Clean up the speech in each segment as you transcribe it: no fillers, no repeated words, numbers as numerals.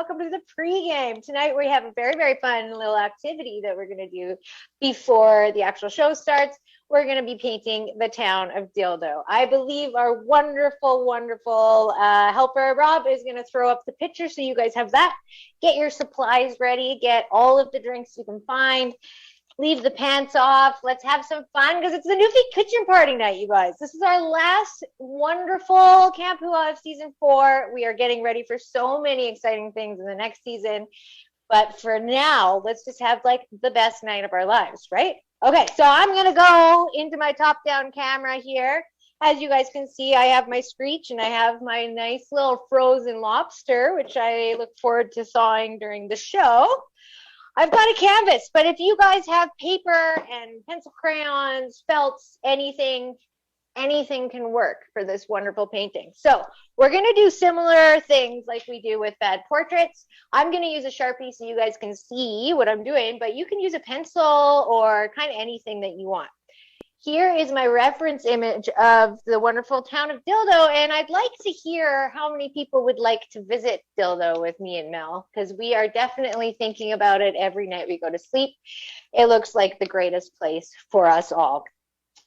welcome to the pregame. Tonight we have a very, very fun little activity that we're going to do before the actual show starts. We're going to be painting the town of Dildo. I believe our wonderful, wonderful helper, Rob, is going to throw up the picture so you guys have that. Get your supplies ready. Get all of the drinks you can find. Leave the pants off. Let's have some fun because it's the Newfie kitchen party night, you guys. This is our last wonderful Camp Hua of season 4. We are getting ready for so many exciting things in the next season. But for now, let's just have like the best night of our lives, right? Okay, so I'm going to go into my top-down camera here. As you guys can see, I have my Screech and I have my nice little frozen lobster, which I look forward to thawing during the show. I've got a canvas, but if you guys have paper and pencil crayons, felts, anything can work for this wonderful painting. So we're going to do similar things like we do with bad portraits. I'm going to use a Sharpie so you guys can see what I'm doing, but you can use a pencil or kind of anything that you want. Here is my reference image of the wonderful town of Dildo, and I'd like to hear how many people would like to visit Dildo with me and Mel, because we are definitely thinking about it every night we go to sleep. It looks like the greatest place for us all.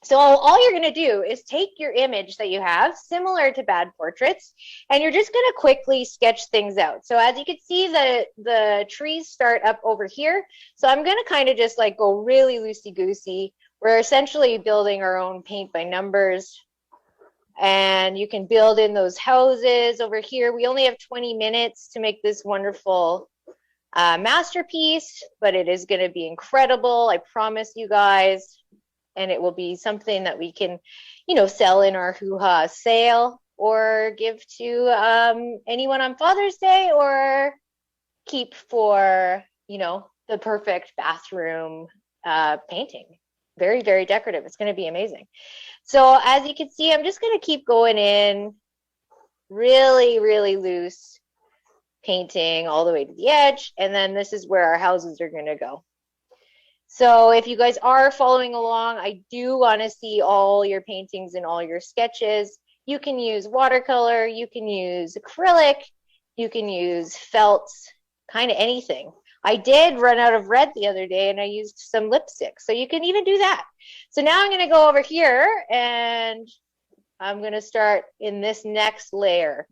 So all you're going to do is take your image that you have, similar to bad portraits, and you're just going to quickly sketch things out. So as you can see, the trees start up over here. So I'm going to kind of just like go really loosey-goosey. We're essentially building our own paint by numbers, and you can build in those houses over here. We only have 20 minutes to make this wonderful masterpiece, but it is going to be incredible. I promise you guys. And it will be something that we can, sell in our hoo-ha sale or give to anyone on Father's Day or keep for, the perfect bathroom painting. Very, very decorative. It's going to be amazing. So as you can see, I'm just going to keep going in really, really loose, painting all the way to the edge. And then this is where our houses are going to go. So if you guys are following along, I do want to see all your paintings and all your sketches. You can use watercolor, you can use acrylic, you can use felts, kind of anything. I did run out of red the other day and I used some lipstick, so you can even do that. So now I'm going to go over here and I'm going to start in this next layer.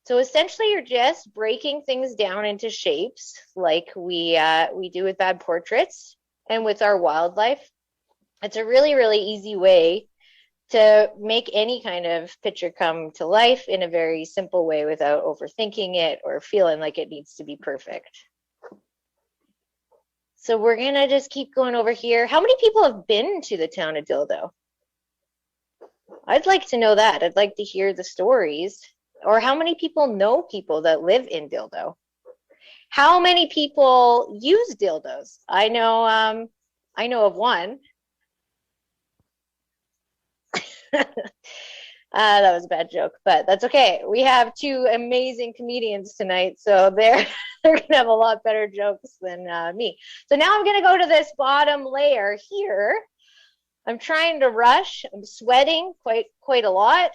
So essentially you're just breaking things down into shapes like we do with bad portraits and with our wildlife. It's a really, really easy way to make any kind of picture come to life in a very simple way without overthinking it or feeling like it needs to be perfect. So we're going to just keep going over here. How many people have been to the town of Dildo? I'd like to know that. I'd like to hear the stories. Or how many people know people that live in Dildo? How many people use dildos? I know of one. That was a bad joke, but that's okay. We have 2 amazing comedians tonight, so they're gonna have a lot better jokes than me. So now I'm gonna go to this bottom layer here. I'm trying to rush. I'm sweating quite a lot.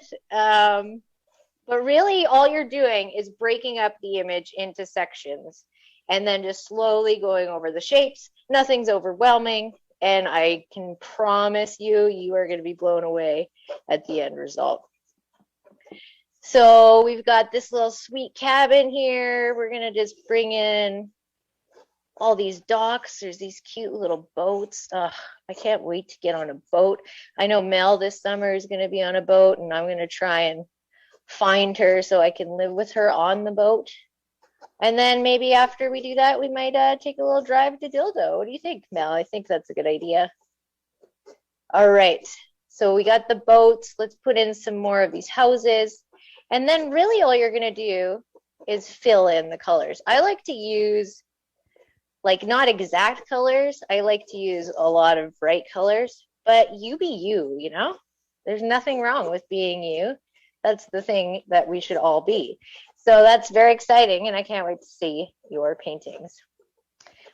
But really all you're doing is breaking up the image into sections and then just slowly going over the shapes. Nothing's overwhelming, and I can promise you are going to be blown away at the end result. So we've got this little sweet cabin here. We're going to just bring in all these docks. There's these cute little boats. I can't wait to get on a boat. I know Mel this summer is going to be on a boat, and I'm going to try and find her so I can live with her on the boat. And then maybe after we do that, we might take a little drive to Dildo. What do you think, Mel? I think that's a good idea. All right, so we got the boats. Let's put in some more of these houses. And then really all you're going to do is fill in the colors. I like to use, like, not exact colors. I like to use a lot of bright colors, but you be you, There's nothing wrong with being you. That's the thing that we should all be. So that's very exciting, and I can't wait to see your paintings.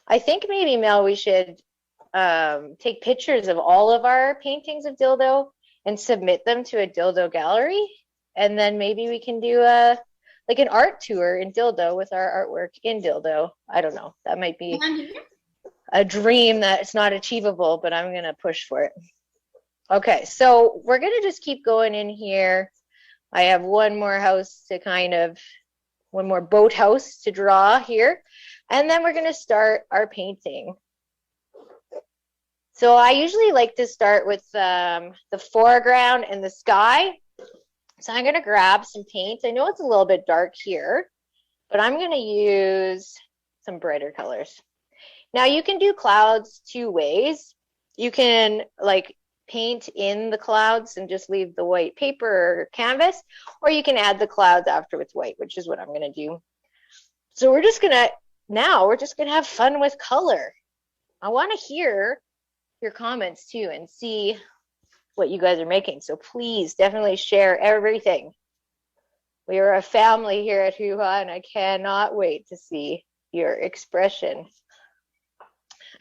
I think maybe, Mel, we should take pictures of all of our paintings of Dildo and submit them to a Dildo gallery, and then maybe we can do a like an art tour in Dildo with our artwork in Dildo. I don't know. That might be a dream that's not achievable, but I'm going to push for it. Okay, so we're going to just keep going in here. I have one more house to one more boathouse to draw here. And then we're going to start our painting. So I usually like to start with the foreground and the sky. So I'm going to grab some paint. I know it's a little bit dark here, but I'm going to use some brighter colors. Now you can do clouds two ways. You can like paint in the clouds and just leave the white paper or canvas, or you can add the clouds after with white, which is what I'm going to do. So we're just going to have fun with color. I want to hear your comments too and see what you guys are making. So please definitely share everything. We are a family here at Hoo-Ha, and I cannot wait to see your expression.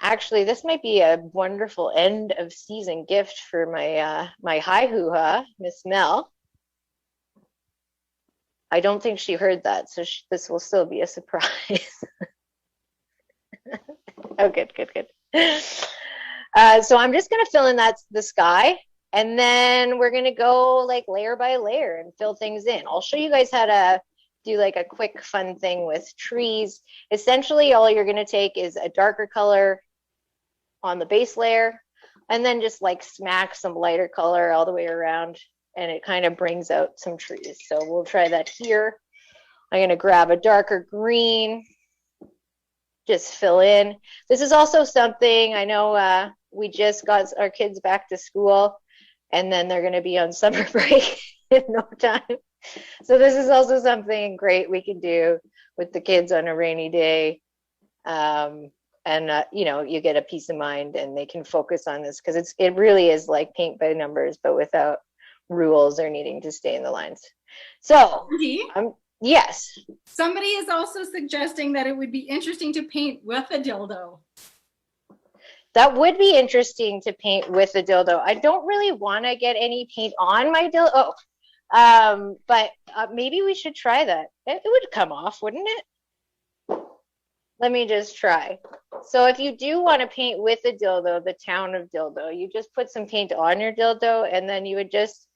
Actually, this might be a wonderful end of season gift for my my hi Hoo-Ha, Miss Mel. I don't think she heard that, so this will still be a surprise. Oh, good. So I'm just going to fill in the sky, and then we're going to go like layer by layer and fill things in. I'll show you guys how to do like a quick fun thing with trees. Essentially, all you're going to take is a darker color on the base layer, and then just like smack some lighter color all the way around, and it kind of brings out some trees. So we'll try that here. I'm going to grab a darker green, just fill in. This is also something, I know we just got our kids back to school, and then they're going to be on summer break in no time. So this is also something great we can do with the kids on a rainy day. You know, you get a peace of mind and they can focus on this, because it really is like paint by numbers, but without rules or needing to stay in the lines. So, yes. Somebody is also suggesting that it would be interesting to paint with a dildo. That would be interesting to paint with a dildo. I don't really want to get any paint on my dildo. But maybe we should try that. It would come off, wouldn't it? Let me just try. So if you do want to paint with a dildo, the town of dildo, you just put some paint on your dildo, and then you would just,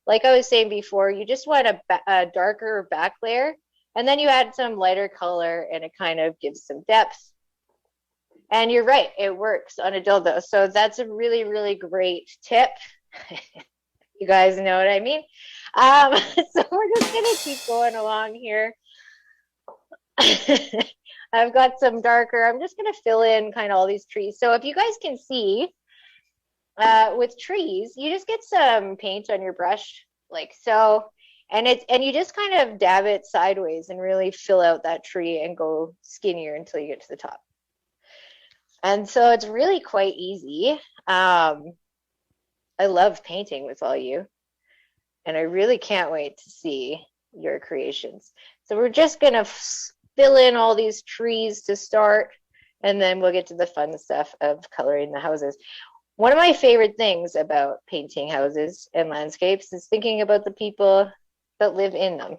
like I was saying before, you just want a darker back layer, and then you add some lighter color, and it kind of gives some depth. And you're right, it works on a dildo. So that's a really, really great tip. You guys know what I mean? So we're just gonna keep going along here. I've got some darker. I'm just going to fill in kind of all these trees. So if you guys can see, with trees, you just get some paint on your brush like so, and you just kind of dab it sideways and really fill out that tree and go skinnier until you get to the top. And so it's really quite easy. I love painting with all you, and I really can't wait to see your creations. So we're just going to fill in all these trees to start, and then we'll get to the fun stuff of coloring the houses. One of my favorite things about painting houses and landscapes is thinking about the people that live in them.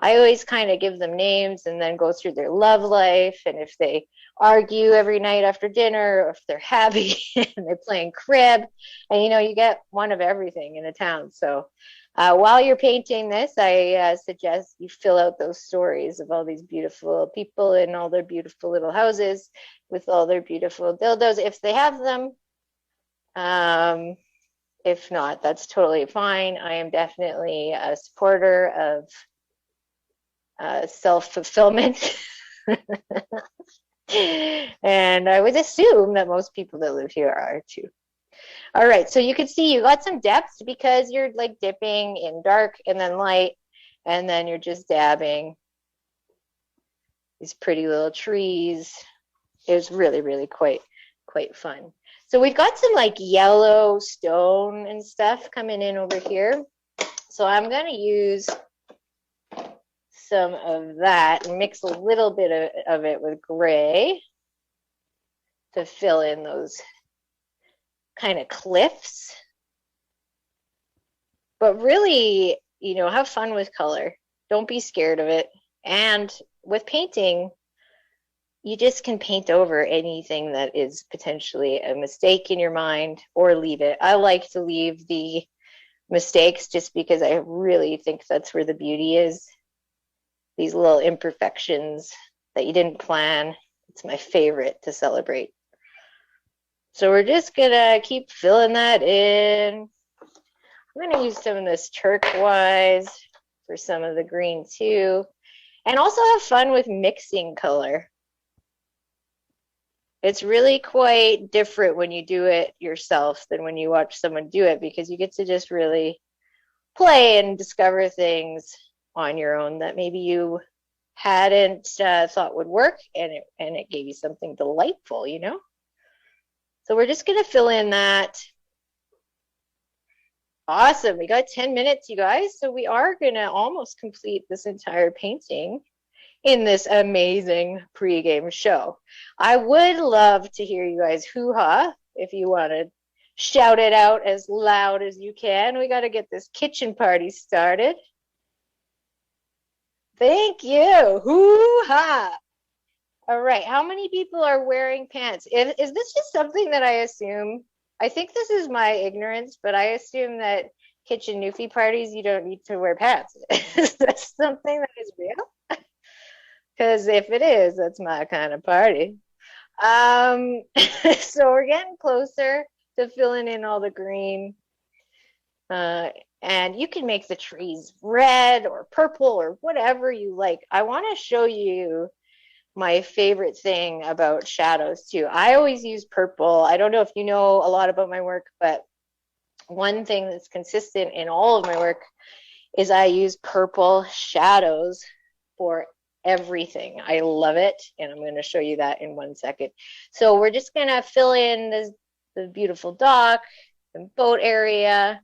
I always kind of give them names and then go through their love life, and if they argue every night after dinner, or if they're happy and they're playing crib, and you know, you get one of everything in a town. So while you're painting this, I suggest you fill out those stories of all these beautiful people in all their beautiful little houses with all their beautiful dildos, if they have them. If not, that's totally fine. I am definitely a supporter of self-fulfillment. And I would assume that most people that live here are too. All right, so you can see you got some depth because you're like dipping in dark and then light, and then you're just dabbing these pretty little trees. It was really, really quite fun. So we've got some like yellow stone and stuff coming in over here. So I'm going to use some of that and mix a little bit of it with gray to fill in those kind of cliffs. But really, you know, have fun with color. Don't be scared of it. And with painting, you just can paint over anything that is potentially a mistake in your mind or leave it. I like to leave the mistakes just because I really think that's where the beauty is. These little imperfections that you didn't plan. It's my favorite to celebrate. So we're just gonna keep filling that in. I'm gonna use some of this turquoise for some of the green too. And also have fun with mixing color. It's really quite different when you do it yourself than when you watch someone do it, because you get to just really play and discover things on your own that maybe you hadn't thought would work, and it gave you something delightful, you know? So we're just gonna fill in that. Awesome, we got 10 minutes, you guys. So we are gonna almost complete this entire painting in this amazing pregame show. I would love to hear you guys hoo-ha if you want to shout it out as loud as you can. We got to get this kitchen party started. Thank you. Hoo-ha. All right. How many people are wearing pants? Is this just something that I assume? I think this is my ignorance, but I assume that kitchen Newfie parties, you don't need to wear pants. Is that something that is real? Because if it is, that's my kind of party. So we're getting closer to filling in all the green. And you can make the trees red or purple or whatever you like. I want to show you my favorite thing about shadows too. I always use purple. I don't know if you know a lot about my work, but one thing that's consistent in all of my work is I use purple shadows for everything. I love it, and I'm going to show you that in 1 second. So we're just going to fill in the beautiful dock and boat area,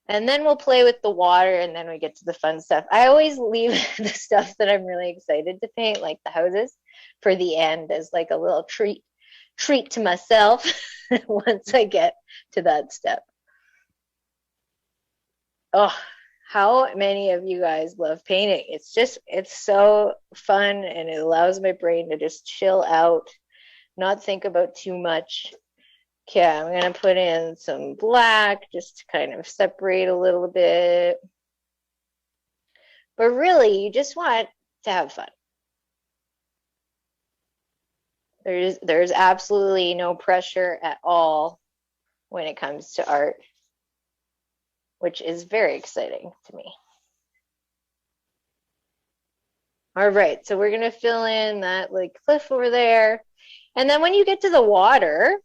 and then we'll play with the water, and then we get to the fun stuff. I always leave the stuff that I'm really excited to paint, like the houses, for the end as like a little treat to myself once I get to that step. Oh, how many of you guys love painting? It's so fun, and it allows my brain to just chill out, not think about too much. Okay, I'm gonna put in some black just to kind of separate a little bit. But really, you just want to have fun. There's absolutely no pressure at all when it comes to art, which is very exciting to me. All right, so we're gonna fill in that like cliff over there. And then when you get to the water,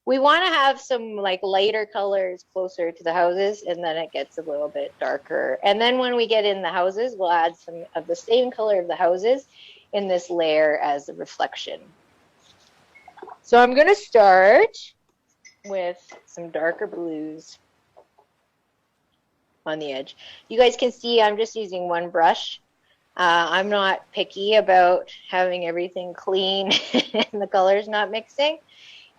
we want to have some like lighter colors closer to the houses, and then it gets a little bit darker. And then when we get in the houses, we'll add some of the same color of the houses in this layer as a reflection. So I'm going to start with some darker blues on the edge. You guys can see I'm just using one brush. I'm not picky about having everything clean and the colors not mixing.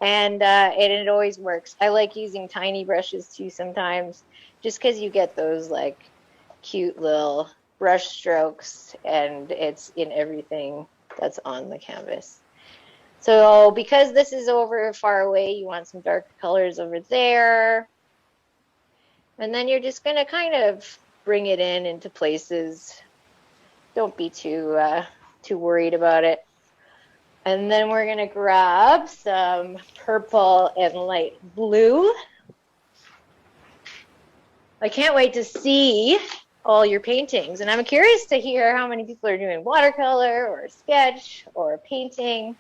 And it always works. I like using tiny brushes too sometimes, just because you get those like cute little brush strokes, and it's in everything that's on the canvas. So because this is over far away, you want some darker colors over there. And then you're just going to kind of bring it into places. Don't be too worried about it. And then we're going to grab some purple and light blue. I can't wait to see all your paintings. And I'm curious to hear how many people are doing watercolor or sketch or painting.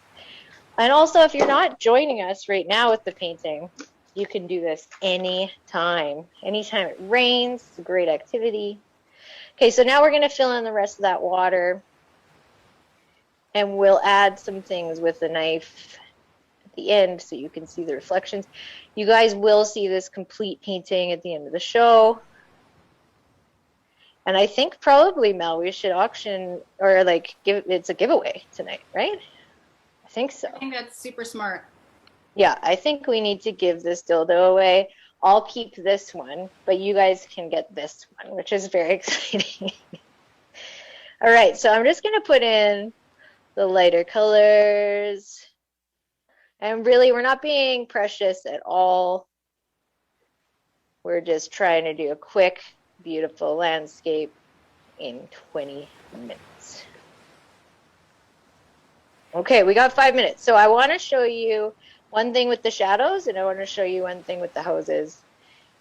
And also, if you're not joining us right now with the painting, you can do this anytime. Anytime it rains, it's a great activity. Okay, so now we're going to fill in the rest of that water. And we'll add some things with the knife at the end so you can see the reflections. You guys will see this complete painting at the end of the show. And I think probably, Mel, we should auction or like it's a giveaway tonight, right? I think so. I think that's super smart. Yeah, I think we need to give this dildo away. I'll keep this one, but you guys can get this one, which is very exciting. All right, so I'm just gonna put in the lighter colors. And really, we're not being precious at all. We're just trying to do a quick, beautiful landscape in 20 minutes. Okay, we got 5 minutes. So I want to show you one thing with the shadows, and I want to show you one thing with the houses.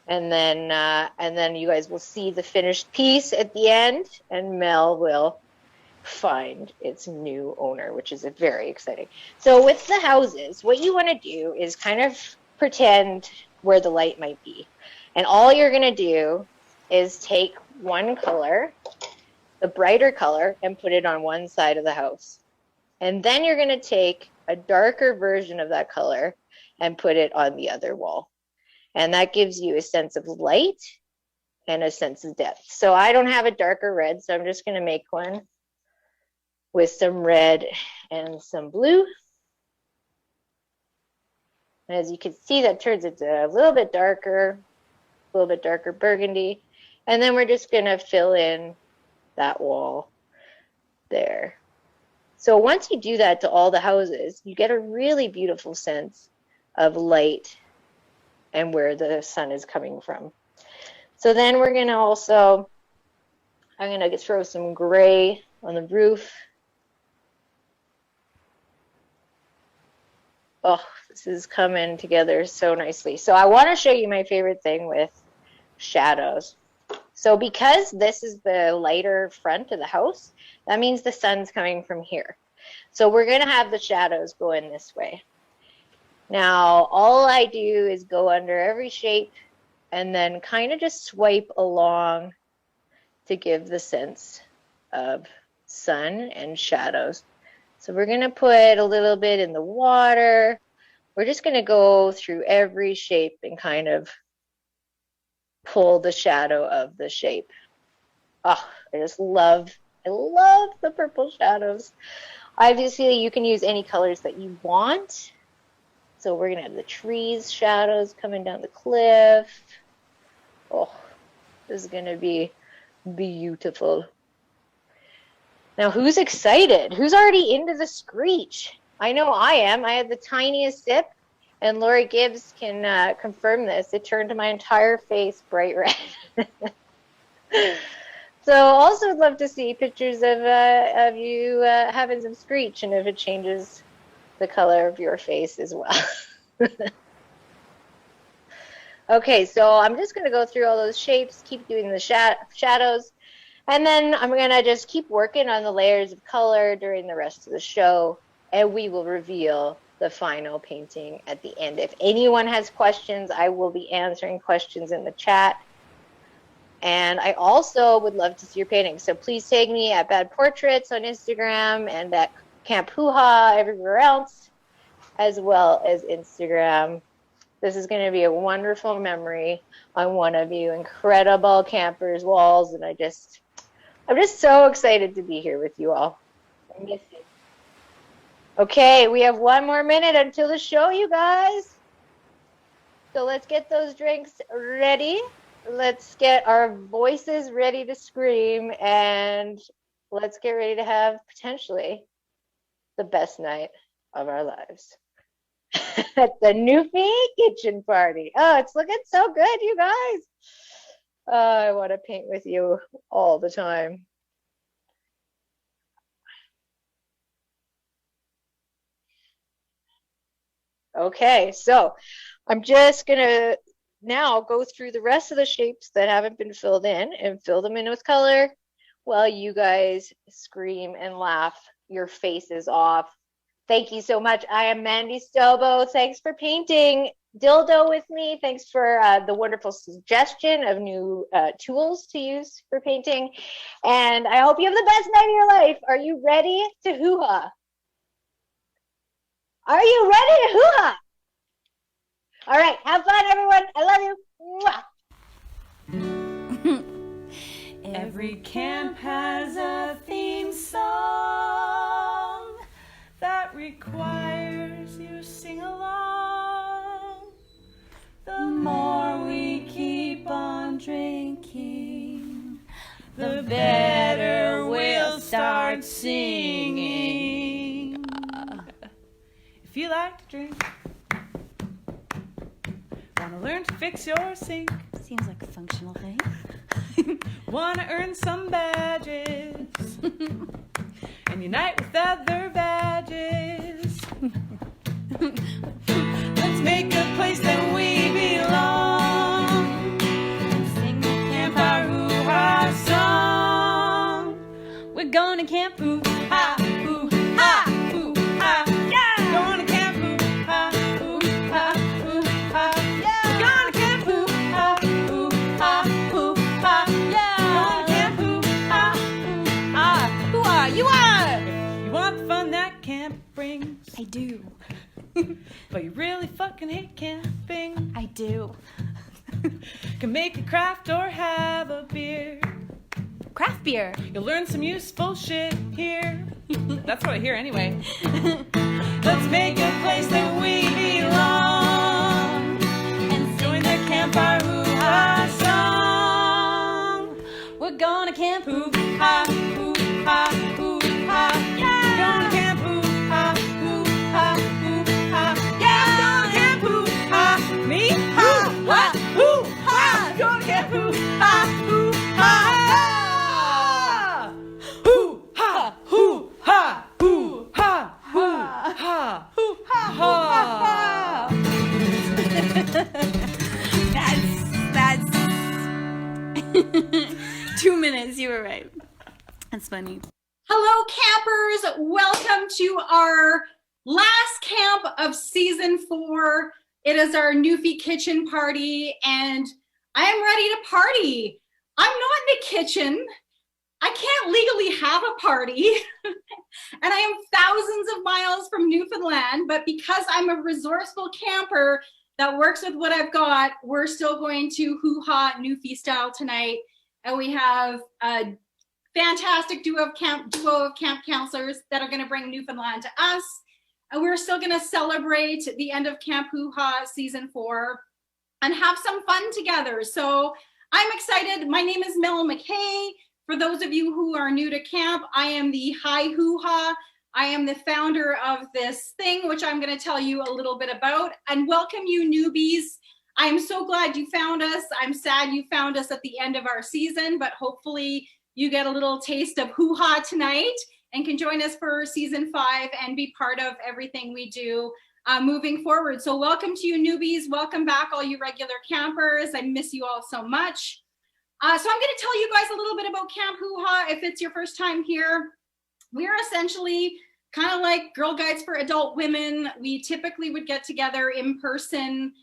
And then you guys will see the finished piece at the end, and Mel will find its new owner, which is very exciting. So with the houses, what you want to do is kind of pretend where the light might be. And all you're going to do is take one color, the brighter color, and put it on one side of the house. And then you're going to take a darker version of that color and put it on the other wall. And that gives you a sense of light and a sense of depth. So I don't have a darker red, so I'm just going to make one with some red and some blue. As you can see, that turns it a little bit darker burgundy. And then we're just going to fill in that wall there. So once you do that to all the houses, you get a really beautiful sense of light and where the sun is coming from. So then we're going to also, I'm going to throw some gray on the roof. Oh, this is coming together so nicely. So I want to show you my favorite thing with shadows. So because this is the lighter front of the house, that means the sun's coming from here. So we're going to have the shadows go in this way. Now, all I do is go under every shape and then kind of just swipe along to give the sense of sun and shadows. So we're going to put a little bit in the water. We're just going to go through every shape and kind of pull the shadow of the shape. Oh, I love the purple shadows. Obviously, you can use any colors that you want. So we're going to have the trees shadows coming down the cliff. Oh, this is going to be beautiful. Now, who's excited? Who's already into the screech? I know I am. I had the tiniest sip, and Lori Gibbs can confirm this. It turned my entire face bright red. So also would love to see pictures of you having some screech, and if it changes the color of your face as well. Okay, so I'm just going to go through all those shapes, keep doing the shadows, and then I'm going to just keep working on the layers of color during the rest of the show, and we will reveal the final painting at the end. If anyone has questions, I will be answering questions in the chat. And I also would love to see your paintings. So please tag me at Bad Portraits on Instagram and at Camp Hoo-Ha everywhere else, as well as Instagram. This is going to be a wonderful memory on one of you incredible campers' walls, and I'm just so excited to be here with you all. I miss you. Okay, we have 1 more minute until the show, you guys. So let's get those drinks ready. Let's get our voices ready to scream, and let's get ready to have potentially the best night of our lives. At the Newfie kitchen party. Oh, it's looking so good, you guys. I want to paint with you all the time. Okay, so I'm just going to now go through the rest of the shapes that haven't been filled in and fill them in with color while you guys scream and laugh your faces off. Thank you so much. I am Mandy Stobo. Thanks for painting dildo with me. Thanks for the wonderful suggestion of new tools to use for painting. And I hope you have the best night of your life. Are you ready to hoo-ha? Are you ready to hoo-ha? All right, have fun, everyone. I love you. Every camp has a theme song that requires you sing along. The more we singing. If you like to drink, wanna learn to fix your sink, Seems like a functional thing. wanna earn some badges, and unite with other badges. Let's make a place that we belong, sing the campfire hoo-ha song. We're going to camp. Hoo-ha, hoo-ha, hoo-ha, yeah! Going to camp, hoo-ha, hoo-ha, hoo-ha, yeah! Going to camp, hoo-ha, hoo-ha, hoo-ha, yeah! Going to camp, hoo-ha, hoo-ha. Who are you? Are? You want the fun that camp brings, I do. but you really fucking hate camping. I do. Can make a craft or have a beer. Craft beer. You'll learn some useful shit here. That's what I hear anyway. Let's make a place that we belong, And join the campfire hoo-ha song. we're going to camp. Hoo-ha, hoo-ha, hoo-ha, yeah! Gonna camp, hoo-ha, hoo-ha, hoo-ha, yeah! Gonna camp, hoo-ha, me, ha, what, hoo-ha! Gonna camp, hoo-ha, hoo-ha, hoo-ha, hoo-ha, hoo-ha, hoo-ha, hoo-ha. That's 2 minutes. You were right. That's funny. Hello, campers. Welcome to our last camp of season 4. It is our Newfie kitchen party, and I am ready to party. I'm not in the kitchen. I can't legally have a party, and I am thousands of miles from Newfoundland, but because I'm a resourceful camper that works with what I've got, we're still going to hoo-ha Newfie style tonight, and we have a fantastic duo of camp counselors that are going to bring Newfoundland to us, and we're still going to celebrate the end of Camp Hoo-Ha season 4 and have some fun together. So I'm excited. My name is Mel McKay. For those of you who are new to camp, I am the Hi Hoo-Ha. I am the founder of this thing, which I'm going to tell you a little bit about, and welcome you newbies. I'm so glad you found us. I'm sad you found us at the end of our season, but hopefully you get a little taste of hoo-ha tonight and can join us for season 5 and be part of everything we do moving forward. So welcome to you newbies. Welcome back, all you regular campers. I miss you all so much. So I'm going to tell you guys a little bit about Camp Hoo-Ha. If it's your first time here, we're essentially kind of like Girl Guides for adult women. We typically would get together in person,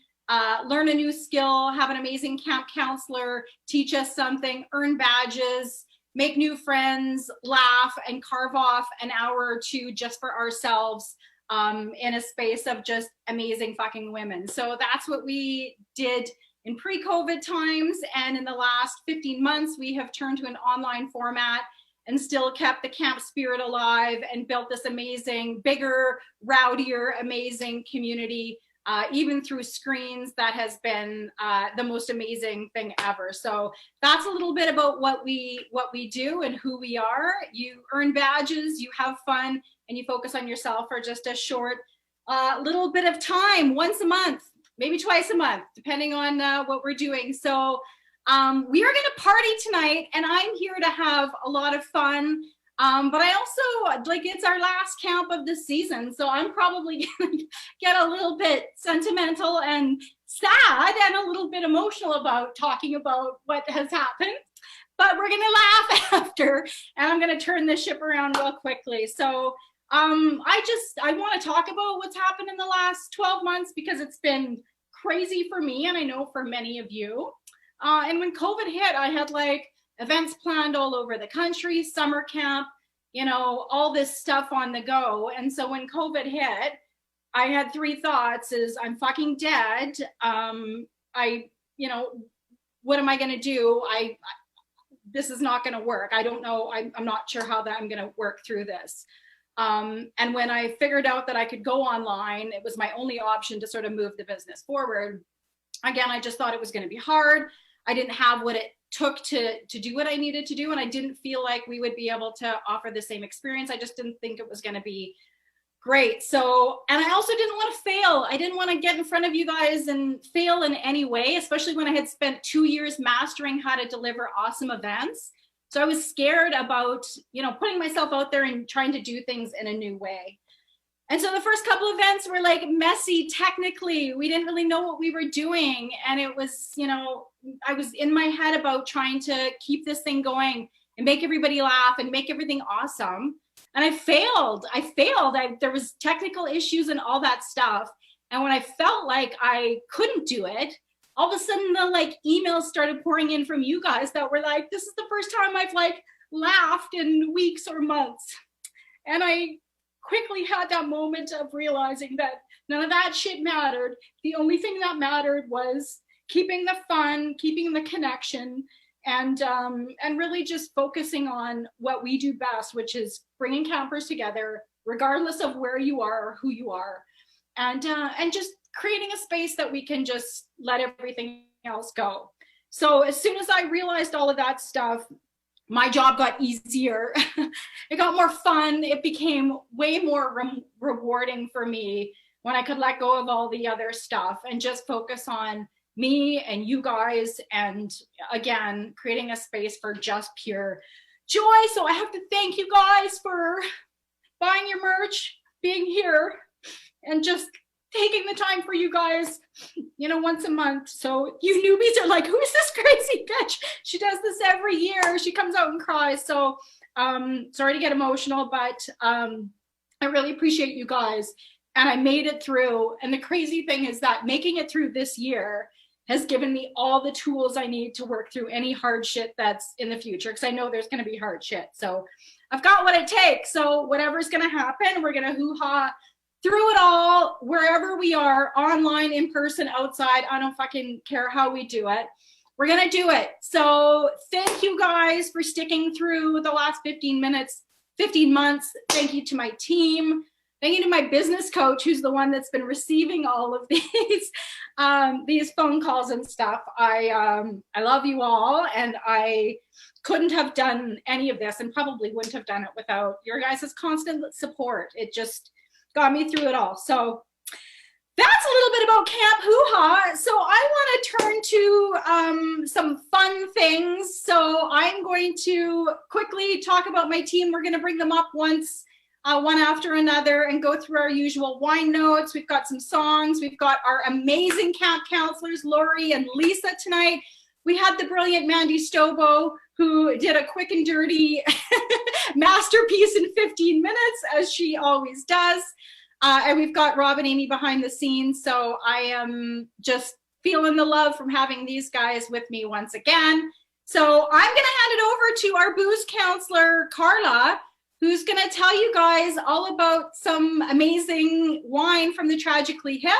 learn a new skill, have an amazing camp counselor, teach us something, earn badges, make new friends, laugh, and carve off an hour or two just for ourselves in a space of just amazing fucking women. So that's what we did in pre-COVID times. And in the last 15 months, we have turned to an online format and still kept the camp spirit alive and built this amazing, bigger, rowdier, amazing community, even through screens. That has been the most amazing thing ever. So that's a little bit about what we do and who we are. You earn badges, you have fun, and you focus on yourself for just a short little bit of time, once a month, maybe twice a month, depending on what we're doing. So we are going to party tonight, and I'm here to have a lot of fun. But I also, like, it's our last camp of the season, so I'm probably going to get a little bit sentimental and sad and a little bit emotional about talking about what has happened. But we're going to laugh after, and I'm going to turn this ship around real quickly. So I want to talk about what's happened in the last 12 months because it's been crazy for me, and I know for many of you. And when COVID hit, I had like events planned all over the country, summer camp, all this stuff on the go. And so when COVID hit, I had 3 thoughts: is I'm fucking dead. What am I going to do? This is not going to work. I don't know. I'm not sure how that I'm going to work through this. And when I figured out that I could go online, it was my only option to sort of move the business forward. Again, I just thought it was going to be hard. I didn't have what it took to do what I needed to do. And I didn't feel like we would be able to offer the same experience. I just didn't think it was going to be great. So, and I also didn't want to fail. I didn't want to get in front of you guys and fail in any way, especially when I had spent 2 years mastering how to deliver awesome events. So I was scared about, you know, putting myself out there and trying to do things in a new way. And so the first couple events were like messy technically. We didn't really know what we were doing. And it was, you know, I was in my head about trying to keep this thing going and make everybody laugh and make everything awesome. And I failed. There was technical issues and all that stuff. And when I felt like I couldn't do it, all of a sudden the like emails started pouring in from you guys that were like, this is the first time I've like laughed in weeks or months. And I quickly had that moment of realizing that none of that shit mattered. The only thing that mattered was keeping the fun, keeping the connection, and really just focusing on what we do best, which is bringing campers together, regardless of where you are or who you are, and just creating a space that we can just let everything else go. So as soon as I realized all of that stuff, my job got easier. It got more fun. It became way more rewarding for me when I could let go of all the other stuff and just focus on me and you guys, and again, creating a space for just pure joy. So I have to thank you guys for buying your merch, being here, and just taking the time for you guys, you know, once a month. So you newbies are like, who is this crazy bitch? She does this every year. She comes out and cries. So sorry to get emotional, but I really appreciate you guys. And I made it through. And the crazy thing is that making it through this year has given me all the tools I need to work through any hard shit that's in the future, because I know there's going to be hard shit. So I've got what it takes. So whatever's going to happen, we're going to hoo-ha through it all, wherever we are, online, in person, outside. I don't fucking care how we do it. We're going to do it. So thank you guys for sticking through the last 15 months. Thank you to my team. Thank you to my business coach, who's the one that's been receiving all of these phone calls and stuff. I love you all, and I couldn't have done any of this, and probably wouldn't have done it without your guys' constant support. It just got me through it all. So that's a little bit about Camp Hoo-Ha. So I want to turn to some fun things. So I'm going to quickly talk about my team. We're going to bring them up one after another and go through our usual wine notes. We've got some songs. We've got our amazing camp counselors, Lori and Lisa, tonight. We had the brilliant Mandy Stobo, who did a quick and dirty masterpiece in 15 minutes, as she always does. And we've got Rob and Amy behind the scenes. So I am just feeling the love from having these guys with me once again. So I'm going to hand it over to our booze counselor, Carla, who's going to tell you guys all about some amazing wine from the Tragically Hip.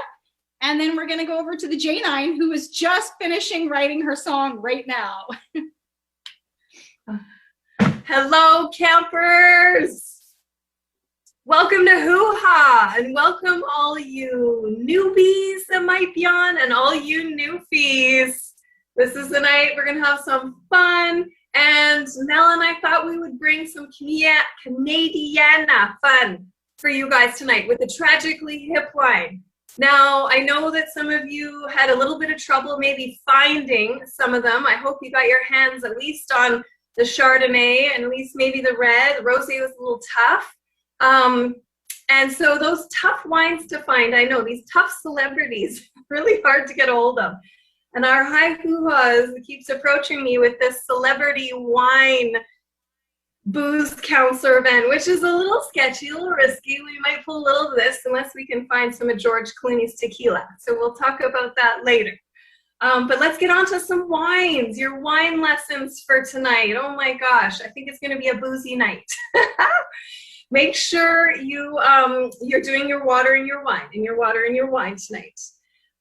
And then we're going to go over to the J9, who is just finishing writing her song right now. Hello, campers. Welcome to Hoo-Ha, and welcome all you newbies that might be on, and all you Newfies. This is the night we're going to have some fun. And Mel and I thought we would bring some Canadiana fun for you guys tonight with the Tragically Hip wine. Now, I know that some of you had a little bit of trouble maybe finding some of them. I hope you got your hands at least on the Chardonnay, and at least maybe the red. The rosé was a little tough. And so those tough wines to find, I know these tough celebrities, really hard to get a hold of. And our high hoo-has keeps approaching me with this celebrity wine booze counselor event, which is a little sketchy, a little risky. We might pull a little of this unless we can find some of George Clooney's tequila. So we'll talk about that later. But let's get on to some wines, your wine lessons for tonight. Oh my gosh, I think it's going to be a boozy night. Make sure you're doing your water and your wine, and your water and your wine tonight.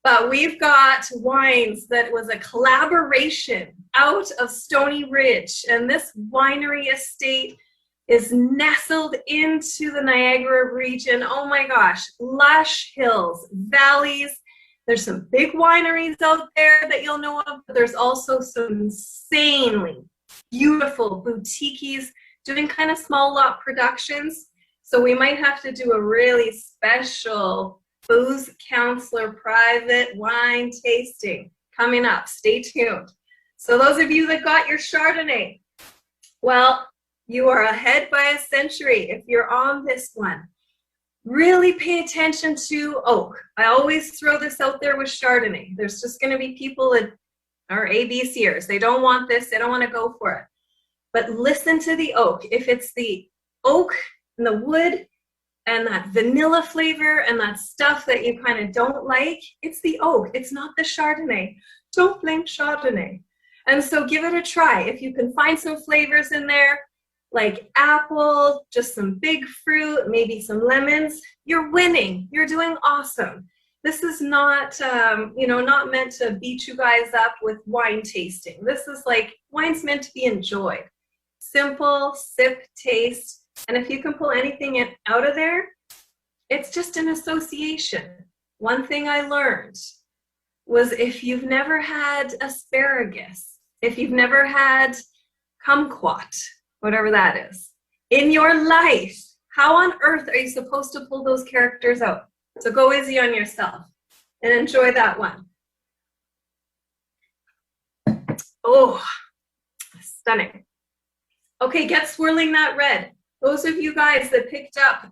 But we've got wines that was a collaboration out of Stony Ridge, and this winery estate is nestled into the Niagara region. Oh my gosh, lush hills, valleys, There's some big wineries out there that you'll know of, but there's also some insanely beautiful boutiques doing kind of small lot productions. So we might have to do a really special booze counselor private wine tasting coming up. Stay tuned. So those of you that got your Chardonnay, well, you are ahead by a century if you're on this one. Really pay attention to oak. I always throw this out there with Chardonnay. There's just going to be people that are ABCers. They don't want this. They don't want to go for it. But listen to the oak. If it's the oak and the wood and that vanilla flavor and that stuff that you kind of don't like, it's the oak. It's not the Chardonnay. Don't blame Chardonnay. And so give it a try. If you can find some flavors in there, like apple, just some big fruit, maybe some lemons, you're winning. You're doing awesome. This is not, not meant to beat you guys up with wine tasting. This is like, wine's meant to be enjoyed. Simple, sip, taste. And if you can pull anything out of there, it's just an association. One thing I learned was if you've never had asparagus, if you've never had kumquat, whatever that is, in your life, how on earth are you supposed to pull those characters out? So go easy on yourself and enjoy that one. Oh, stunning. Okay, get swirling that red. Those of you guys that picked up,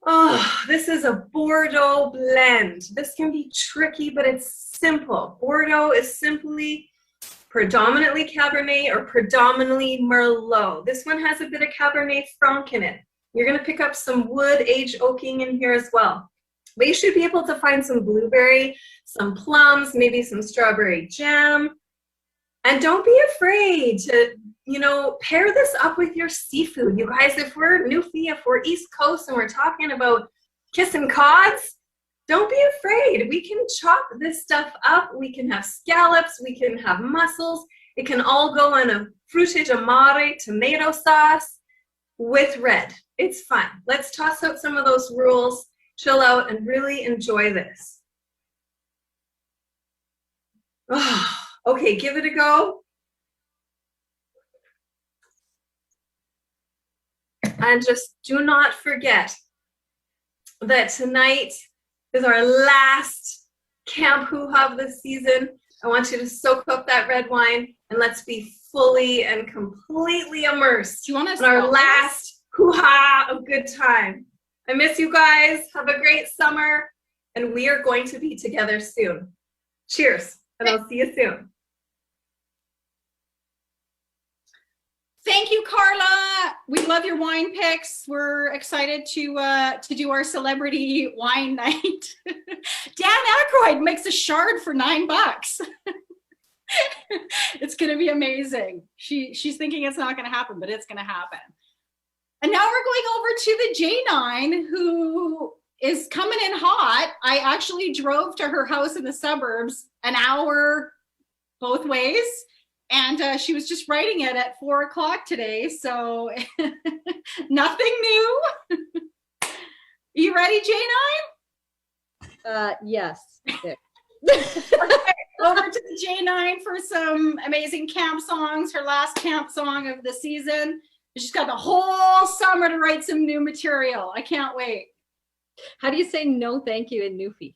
oh, this is a Bordeaux blend. This can be tricky, but it's simple. Bordeaux is simply predominantly Cabernet or predominantly Merlot. This one has a bit of Cabernet Franc in it. You're going to pick up some wood age oaking in here as well. But you should be able to find some blueberry, some plums, maybe some strawberry jam. And don't be afraid to, pair this up with your seafood. You guys, if we're Newfie, if we're East Coast and we're talking about kissing cods, don't be afraid. We can chop this stuff up. We can have scallops. We can have mussels. It can all go in a frutti di mare tomato sauce with red. It's fun. Let's toss out some of those rules, chill out, and really enjoy this. Oh, okay, give it a go. And just do not forget that tonight is our last Camp Hoo-Ha of the season. I want you to soak up that red wine and let's be fully and completely immersed Do you want to in our last hoo-ha of good time. I miss you guys. Have a great summer. And we are going to be together soon. Cheers. And I'll see you soon. Thank you, Carla. We love your wine picks. We're excited to do our celebrity wine night. Dan Aykroyd makes a shard for $9. It's going to be amazing. She's thinking it's not going to happen, but it's going to happen. And now we're going over to the J9, who is coming in hot. I actually drove to her house in the suburbs an hour both ways. And she was just writing it at 4 o'clock today. So nothing new. You ready, J9? Yes. Okay, over to the J9 for some amazing camp songs. Her last camp song of the season. She's got the whole summer to write some new material. I can't wait. How do you say no thank you in Newfie?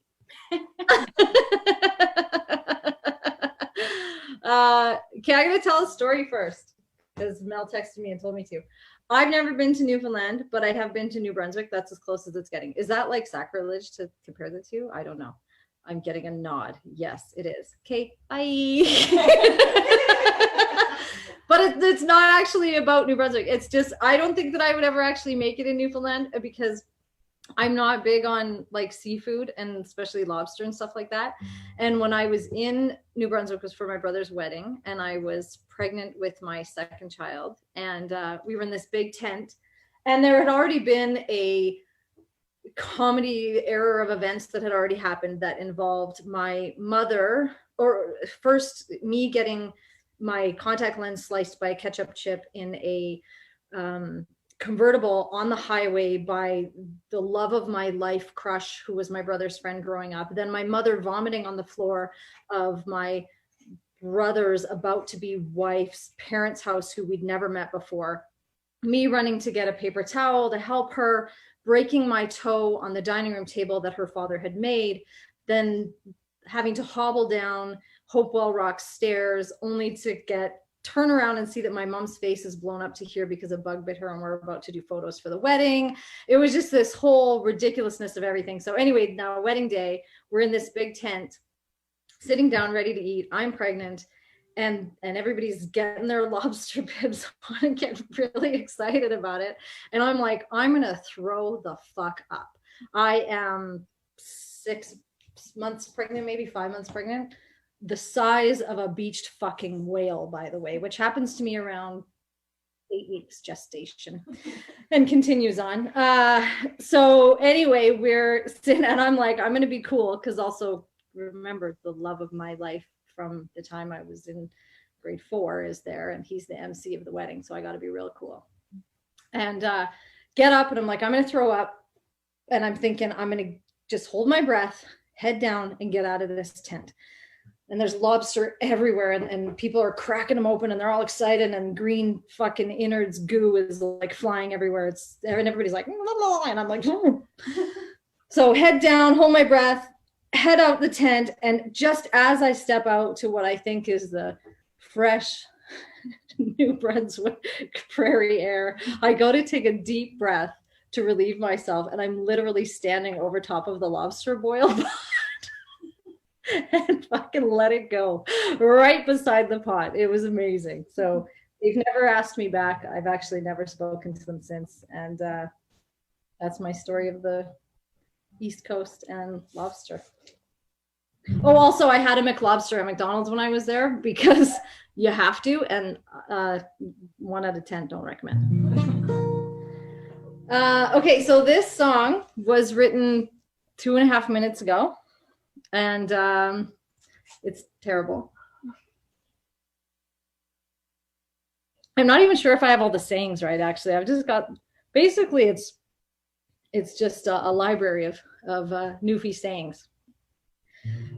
Okay, I'm going to tell a story first because Mel texted me and told me to. I've never been to Newfoundland, but I have been to New Brunswick. That's as close as it's getting. Is that like sacrilege to compare the two? I don't know. I'm getting a nod. Yes, it is. Okay, bye. But it's not actually about New Brunswick. It's just, I don't think that I would ever actually make it in Newfoundland because I'm not big on like seafood and especially lobster and stuff like that. And when I was in New Brunswick, it was for my brother's wedding, and I was pregnant with my second child, and we were in this big tent, and there had already been a comedy era of events that had already happened that involved my mother, or first me getting my contact lens sliced by a ketchup chip in a convertible on the highway by the love of my life crush, who was my brother's friend growing up. Then my mother vomiting on the floor of my brother's about to be wife's parents' house, who we'd never met before. Me running to get a paper towel to help her, breaking my toe on the dining room table that her father had made, then having to hobble down Hopewell Rock stairs only to turn around and see that my mom's face is blown up to here because a bug bit her and we're about to do photos for the wedding. It was just this whole ridiculousness of everything. So anyway, now wedding day, we're in this big tent, sitting down ready to eat. I'm pregnant. And everybody's getting their lobster bibs on and getting really excited about it. And I'm like, I'm going to throw the fuck up. I am 6 months pregnant, maybe 5 months pregnant, the size of a beached fucking whale, by the way, which happens to me around 8 weeks gestation and continues on. So anyway, we're sitting and I'm like, I'm going to be cool. Cause also remember the love of my life from the time I was in grade 4 is there, and he's the MC of the wedding. So I got to be real cool and get up, and I'm like, I'm going to throw up, and I'm thinking I'm going to just hold my breath, head down, and get out of this tent. And there's lobster everywhere, and people are cracking them open, and they're all excited, and green fucking innards goo is like flying everywhere. And everybody's like, and I'm like, so head down, hold my breath, head out the tent, and just as I step out to what I think is the fresh New Brunswick prairie air, I go to take a deep breath to relieve myself, and I'm literally standing over top of the lobster boil pot and fucking let it go right beside the pot. It was amazing. So they've never asked me back. I've actually never spoken to them since, and that's my story of the East Coast and lobster. Oh, also I had a McLobster at McDonald's when I was there because you have to, and 1 out of 10 don't recommend. Okay, so this song was written 2.5 minutes ago, and it's terrible. I'm not even sure if I have all the sayings right, actually. I've just got, basically it's just a library of Newfie sayings.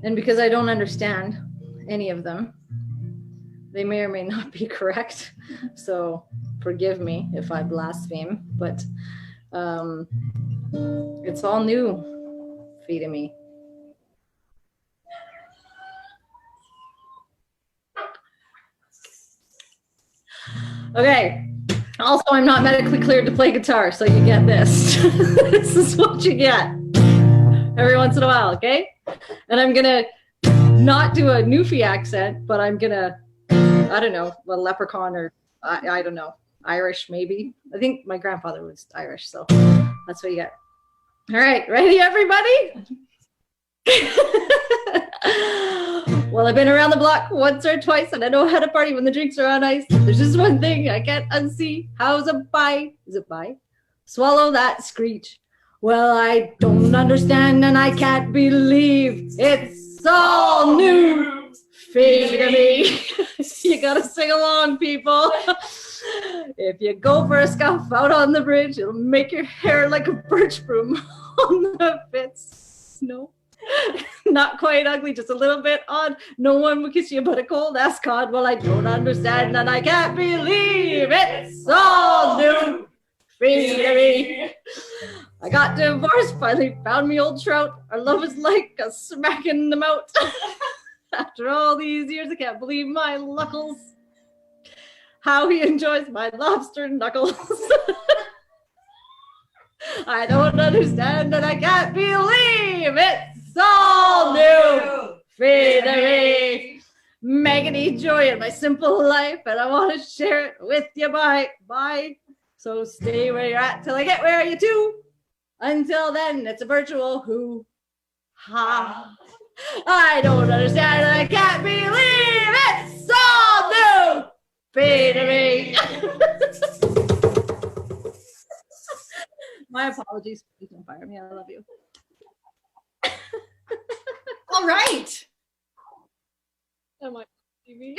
And because I don't understand any of them, they may or may not be correct. So forgive me if I blaspheme, but it's all new to me. Okay. Also, I'm not medically cleared to play guitar, so you get this. This is what you get every once in a while, okay? And I'm gonna not do a Newfie accent, but I'm gonna, I don't know, a leprechaun or I don't know, Irish maybe. I think my grandfather was Irish, so that's what you get. All right, ready, everybody? Well, I've been around the block once or twice, and I know how to party when the drinks are on ice. There's just one thing I can't unsee. How's a bite? Is it bite? Swallow that screech. Well, I don't understand, and I can't believe it's all new to me. You gotta sing along, people. If you go for a scuff out on the bridge, it'll make your hair like a birch broom on the fits. No. Not quite ugly, just a little bit odd. No one will kiss you but a cold ass cod. Well, I don't understand, and I can't believe it's all new to me. I got divorced, finally found me old trout. Our love is like a smack in the mouth. After all these years, I can't believe my luckles. How he enjoys my lobster knuckles. I don't understand, and I can't believe it's all new to me. Maggoty joy in my simple life, and I want to share it with you. Bye. So stay where you're at till I get where you to. Until then, it's a virtual hoo-ha. I don't understand, and I can't believe it's all new to me. My apologies. Please don't fire me. I love you. All right. Am I TV?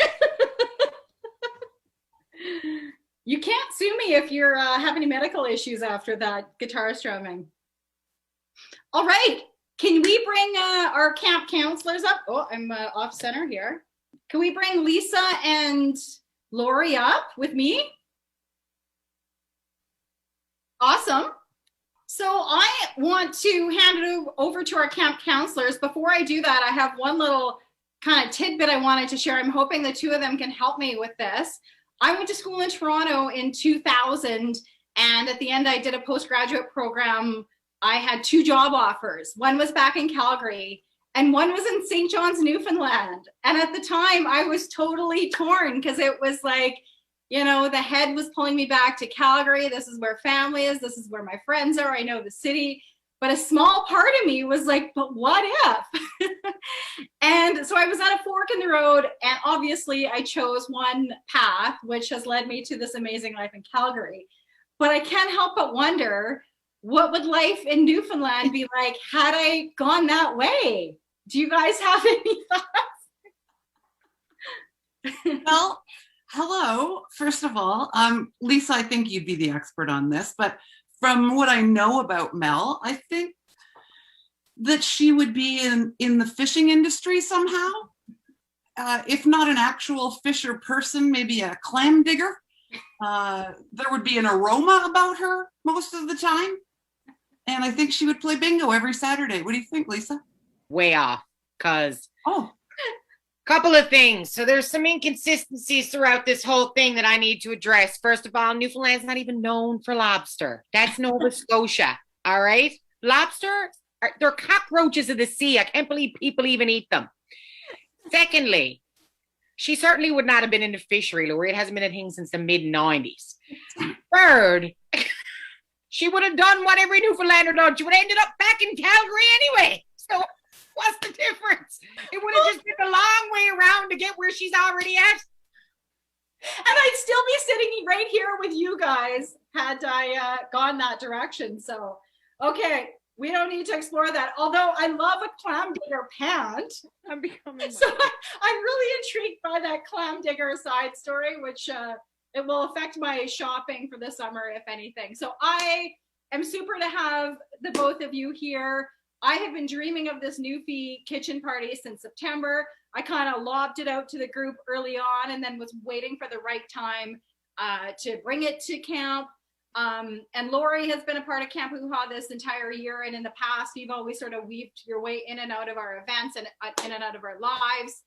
You can't sue me if you're have any medical issues after that guitar strumming. All right. Can we bring our camp counselors up? Oh, I'm off center here. Can we bring Lisa and Lori up with me? Awesome. So I want to hand it over to our camp counselors. Before I do that, I have one little kind of tidbit I wanted to share. I'm hoping the two of them can help me with this. I went to school in Toronto in 2000, and at the end I did a postgraduate program. I had 2 job offers. One was back in Calgary and one was in St. John's, Newfoundland. And at the time I was totally torn because it was like, you know, the head was pulling me back to Calgary. This is where family is. This is where my friends are. I know the city. But a small part of me was like, but what if? And so I was at a fork in the road. And obviously I chose one path, which has led me to this amazing life in Calgary. But I can't help but wonder, what would life in Newfoundland be like had I gone that way? Do you guys have any thoughts? Well, hello. First of all, Lisa, I think you'd be the expert on this, but from what I know about Mel, I think that she would be in the fishing industry somehow. If not an actual fisher person, maybe a clam digger. There would be an aroma about her most of the time. And I think she would play bingo every Saturday. What do you think, Lisa? Way off, because Oh, couple of things. So there's some inconsistencies throughout this whole thing that I need to address. First of all, Newfoundland's not even known for lobster. That's Nova Scotia, all right? Lobster, they're cockroaches of the sea. I can't believe people even eat them. Secondly, she certainly would not have been in the fishery, Lori. It hasn't been a thing since the mid-90s. Third, she would have done what every Newfoundlander does. She would have ended up back in Calgary anyway. So what's the difference? It would have just been a long way around to get where she's already at. And I'd still be sitting right here with you guys had I gone that direction. So, okay, we don't need to explore that. Although I love a clam digger pant. I'm becoming. So I'm really intrigued by that clam digger side story, which it will affect my shopping for the summer, if anything. So I am super to have the both of you here. I have been dreaming of this Newfie kitchen party since September. I kind of lobbed it out to the group early on and then was waiting for the right time to bring it to camp. And Lori has been a part of Camp Hoo-Ha this entire year. And in the past, you've always sort of weaved your way in and out of our events and in and out of our lives.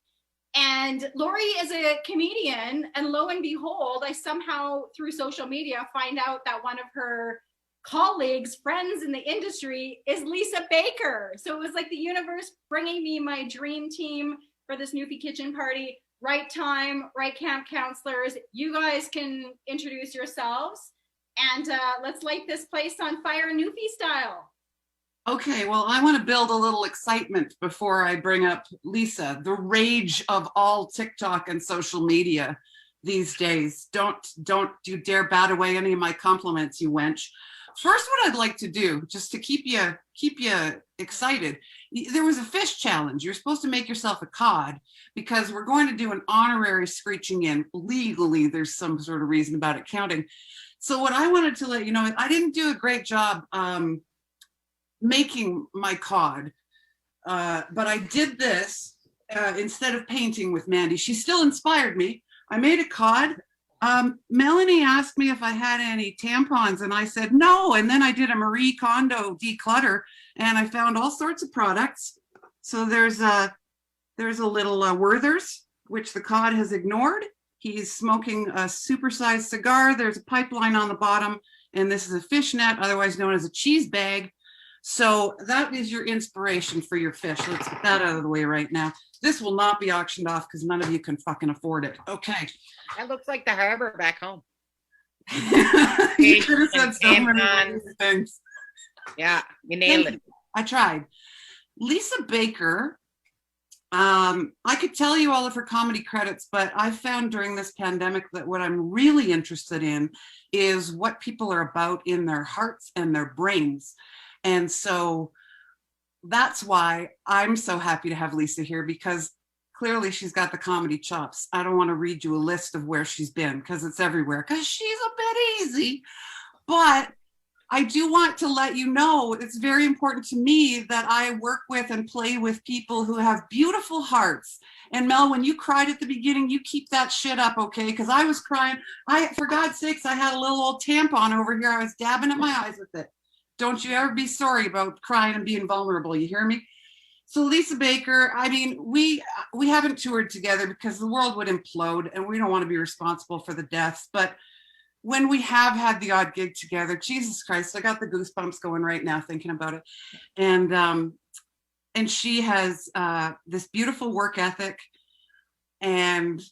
And Lori is a comedian. And lo and behold, I somehow through social media find out that one of her colleagues, friends in the industry is Lisa Baker. So it was like the universe bringing me my dream team for this Newfie kitchen party. Right time, right camp counselors. You guys can introduce yourselves and let's light this place on fire Newfie style. okay. Well, I want to build a little excitement before I bring up Lisa. The rage of all TikTok and social media these days. Don't you dare bat away any of my compliments, you wench. First, what I'd like to do, just to keep you excited, there was a fish challenge. You're supposed to make yourself a cod because we're going to do an honorary screeching in. Legally, there's some sort of reason about it counting. So what I wanted to let you know is I didn't do a great job making my cod, but I did this instead of painting with Mandy. She still inspired me. I made a cod. Melanie asked me if I had any tampons and I said no. And then I did a Marie Kondo declutter and I found all sorts of products. So there's a little Werther's, which the cod has ignored. He's smoking a supersized cigar. There's a pipeline on the bottom and this is a fish net, otherwise known as a cheese bag. So that is your inspiration for your fish. Let's get that out of the way right now. This will not be auctioned off because none of you can fucking afford it. Okay. That looks like the harbor back home. You could have said so many things. Yeah, you nailed it. I tried. Lisa Baker, I could tell you all of her comedy credits, but I found during this pandemic that what I'm really interested in is what people are about in their hearts and their brains. And so that's why I'm so happy to have Lisa here, because clearly she's got the comedy chops. I don't want to read you a list of where she's been because it's everywhere, because she's a bit easy. But I do want to let you know it's very important to me that I work with and play with people who have beautiful hearts. And Mel, when you cried at the beginning, you keep that shit up, okay? Because I was crying. For God's sakes, I had a little old tampon over here. I was dabbing at my eyes with it. Don't you ever be sorry about crying and being vulnerable. You hear me? So Lisa Baker, I mean, we haven't toured together because the world would implode and we don't want to be responsible for the deaths. But when we have had the odd gig together, Jesus Christ, I got the goosebumps going right now thinking about it. And she has this beautiful work ethic and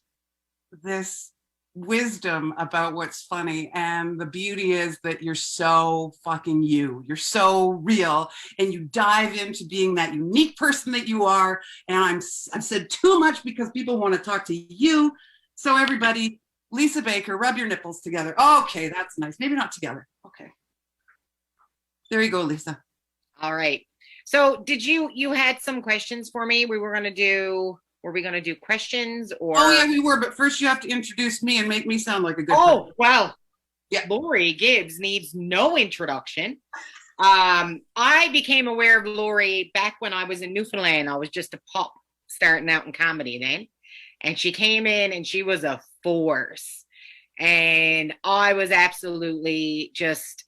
this wisdom about what's funny. And the beauty is that you're so fucking you. You're so real, and you dive into being that unique person that you are. And I've said too much because people want to talk to you. So everybody, Lisa Baker, rub your nipples together. Okay, that's nice. Maybe not together. Okay. There you go, Lisa. All right. So did you had some questions for me? Were we going to do questions or? Oh yeah, we were. But first you have to introduce me and make me sound like a good person. Well, yeah. Lori Gibbs needs no introduction. I became aware of Lori back when I was in Newfoundland. I was just a pup starting out in comedy then. And she came in and she was a force. And I was absolutely just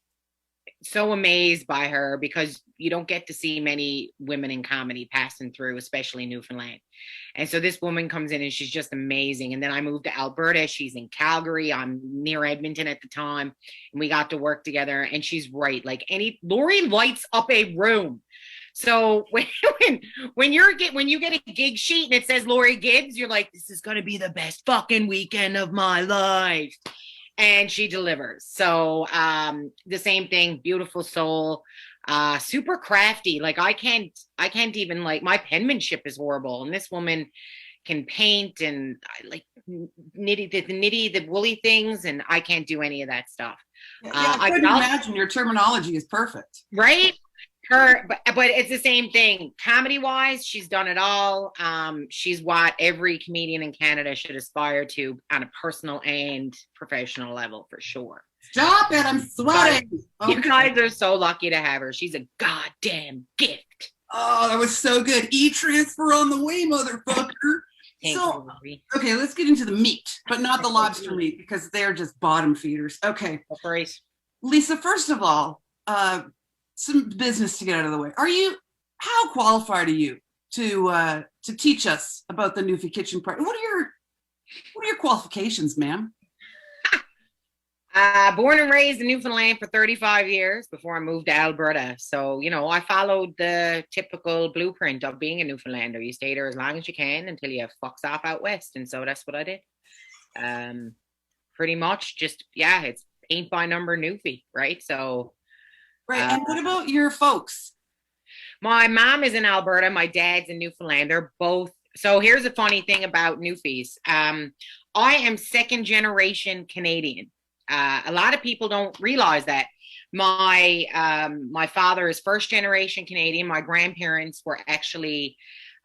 so amazed by her because you don't get to see many women in comedy passing through, especially Newfoundland. And so this woman comes in and she's just amazing. And then I moved to Alberta. She's in Calgary. I'm near Edmonton at the time. And we got to work together. And she's right. Like Lori lights up a room. So when you get a gig sheet and it says Lori Gibbs, you're like, this is going to be the best fucking weekend of my life. And she delivers. So the same thing, beautiful soul, super crafty. Like I can't even, like, my penmanship is horrible. And this woman can paint and like the woolly things. And I can't do any of that stuff. Yeah, I couldn't imagine your terminology is perfect. Right? But it's the same thing. Comedy wise, she's done it all. She's what every comedian in Canada should aspire to on a personal and professional level, for sure. Stop it, I'm sweating. You guys are so lucky to have her. She's a goddamn gift. Oh, that was so good. E-transfer on the way, motherfucker. Okay, let's get into the meat, but not the lobster meat because they're just bottom feeders. Okay. Lisa, first of all, some business to get out of the way. How qualified are you to teach us about the Newfie Kitchen Party? What are your qualifications, ma'am? Born and raised in Newfoundland for 35 years before I moved to Alberta. So, I followed the typical blueprint of being a Newfoundlander. You stay there as long as you can until you fucks off out west. And so that's what I did. Pretty much just, it's paint by number Newfie, right? So. Right. And what about your folks? My mom is in Alberta. My dad's in Newfoundland. They're both. So here's a funny thing about Newfies. I am second generation Canadian. A lot of people don't realize that. My father is first generation Canadian. My grandparents were actually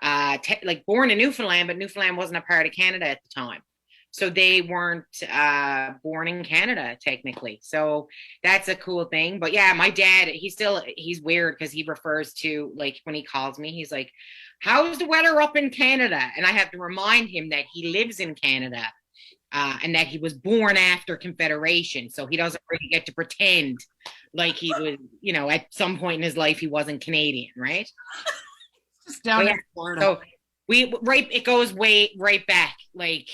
born in Newfoundland, but Newfoundland wasn't a part of Canada at the time. So they weren't born in Canada, technically. So that's a cool thing. But yeah, my dad, he's weird because he refers to, like, when he calls me, he's like, how's the weather up in Canada? And I have to remind him that he lives in Canada and that he was born after Confederation. So he doesn't really get to pretend like he was, at some point in his life, he wasn't Canadian, right? Just down in Florida. So it goes way right back, like.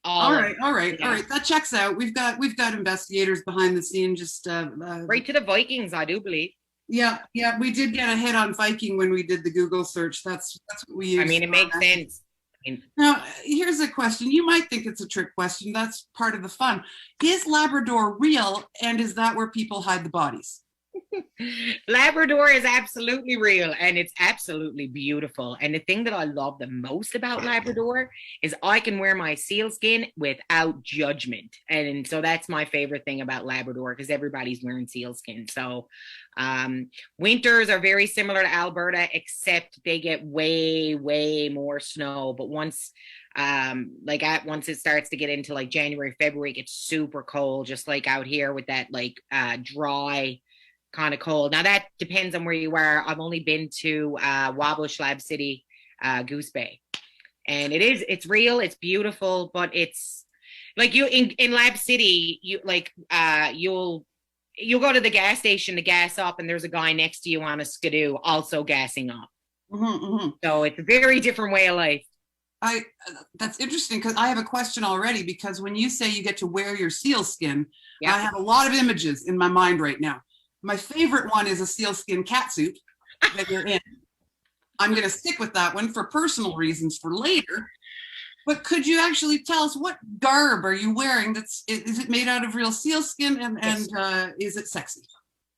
All right. That checks out. We've got investigators behind the scene. Just right to the Vikings, I do believe. Yeah. We did get a hit on Viking when we did the Google search. That's what we used. I mean, it makes sense. Now, here's a question. You might think it's a trick question. That's part of the fun. Is Labrador real, and is that where people hide the bodies? Labrador is absolutely real and it's absolutely beautiful. And the thing that I love the most about Labrador is I can wear my sealskin without judgment. And so that's my favorite thing about Labrador because everybody's wearing sealskin. So winters are very similar to Alberta, except they get way, way more snow. But once it starts to get into like January, February, it gets super cold, just like out here with that like dry kind of cold. Now that depends on where you are. I've only been to Wabash, Lab City, Goose Bay, and it's real, it's beautiful, but it's like you in Lab City, you like you'll go to the gas station to gas up, and there's a guy next to you on a skidoo also gassing up. So it's a very different way of life. That's interesting because I have a question already, because when you say you get to wear your sealskin, Yeah. I have a lot of images in my mind right now. My favorite one is a sealskin catsuit that you're in. I'm going to stick with that one for personal reasons for later. But could you actually tell us what garb are you wearing? Is it made out of real sealskin and is it sexy?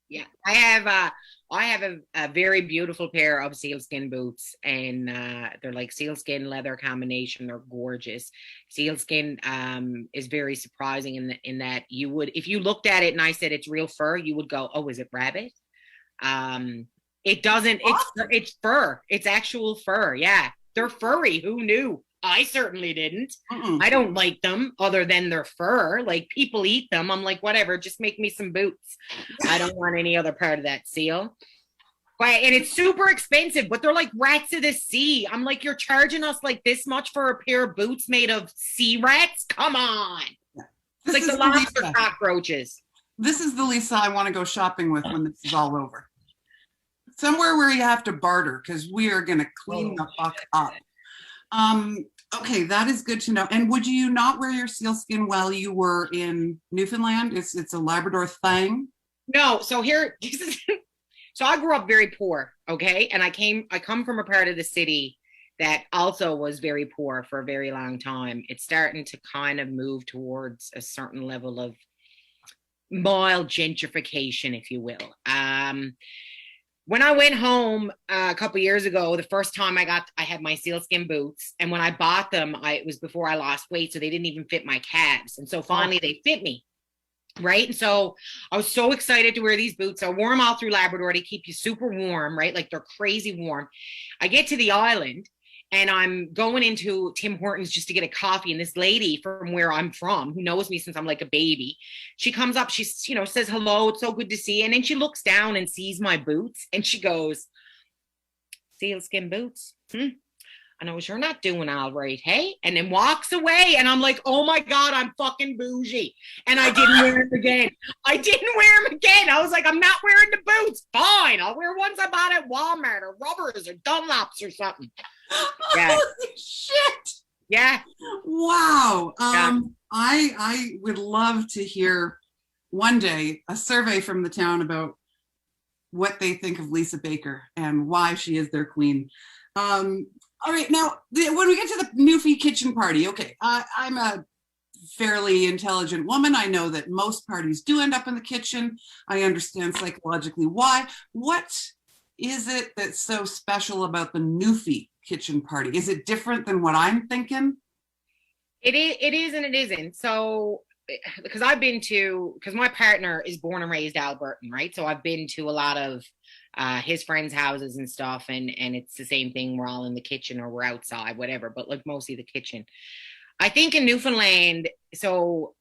Yeah, I have a very beautiful pair of sealskin boots, and they're like sealskin leather combination. They're gorgeous. Sealskin is very surprising in that you would, if you looked at it and I said it's real fur, you would go, oh, is it rabbit? It doesn't. It's fur. It's actual fur. Yeah, they're furry. Who knew? I certainly didn't. I don't like them other than their fur. Like people eat them. I'm like, whatever, just make me some boots. I don't want any other part of that seal. And it's super expensive, but they're like rats of the sea. I'm like, you're charging us like this much for a pair of boots made of sea rats? Come on. It's like the lobster cockroaches. This is the Lisa I want to go shopping with when this is all over. Somewhere where you have to barter, because we are going to clean the fuck up. Okay, that is good to know. And would you not wear your sealskin while you were in Newfoundland? It's a Labrador thing. No, so so I grew up very poor, okay? And I come from a part of the city that also was very poor for a very long time. It's starting to kind of move towards a certain level of mild gentrification, if you will. When I went home a couple years ago, the first time I had my sealskin boots, and when I bought them, it was before I lost weight, so they didn't even fit my calves. And so finally they fit me, right? And so I was so excited to wear these boots. I wore them all through Labrador to keep you super warm, right? Like they're crazy warm. I get to the island, and I'm going into Tim Hortons just to get a coffee. And this lady from where I'm from, who knows me since I'm like a baby, she comes up, she says, hello, it's so good to see you. And then she looks down and sees my boots and she goes, sealskin boots? I know you're not doing all right, hey? And then walks away. And I'm like, oh my God, I'm fucking bougie. And I didn't wear them again. I was like, I'm not wearing the boots. Fine, I'll wear ones I bought at Walmart or Rubbers or Dunlops or something. Yeah. Holy shit. Yeah. Wow. I would love to hear one day a survey from the town about what they think of Lisa Baker and why she is their queen. All right, now when we get to the Newfie kitchen party, okay, I'm a fairly intelligent woman. I know that most parties do end up in the kitchen. I understand psychologically why. What is it that's so special about the Newfie kitchen party? Is it different than what I'm thinking? It is and it isn't. So because my partner is born and raised Albertan, right? So I've been to a lot of his friends' houses and stuff, and it's the same thing. We're all in the kitchen or we're outside, whatever, but like mostly the kitchen. I think in Newfoundland, so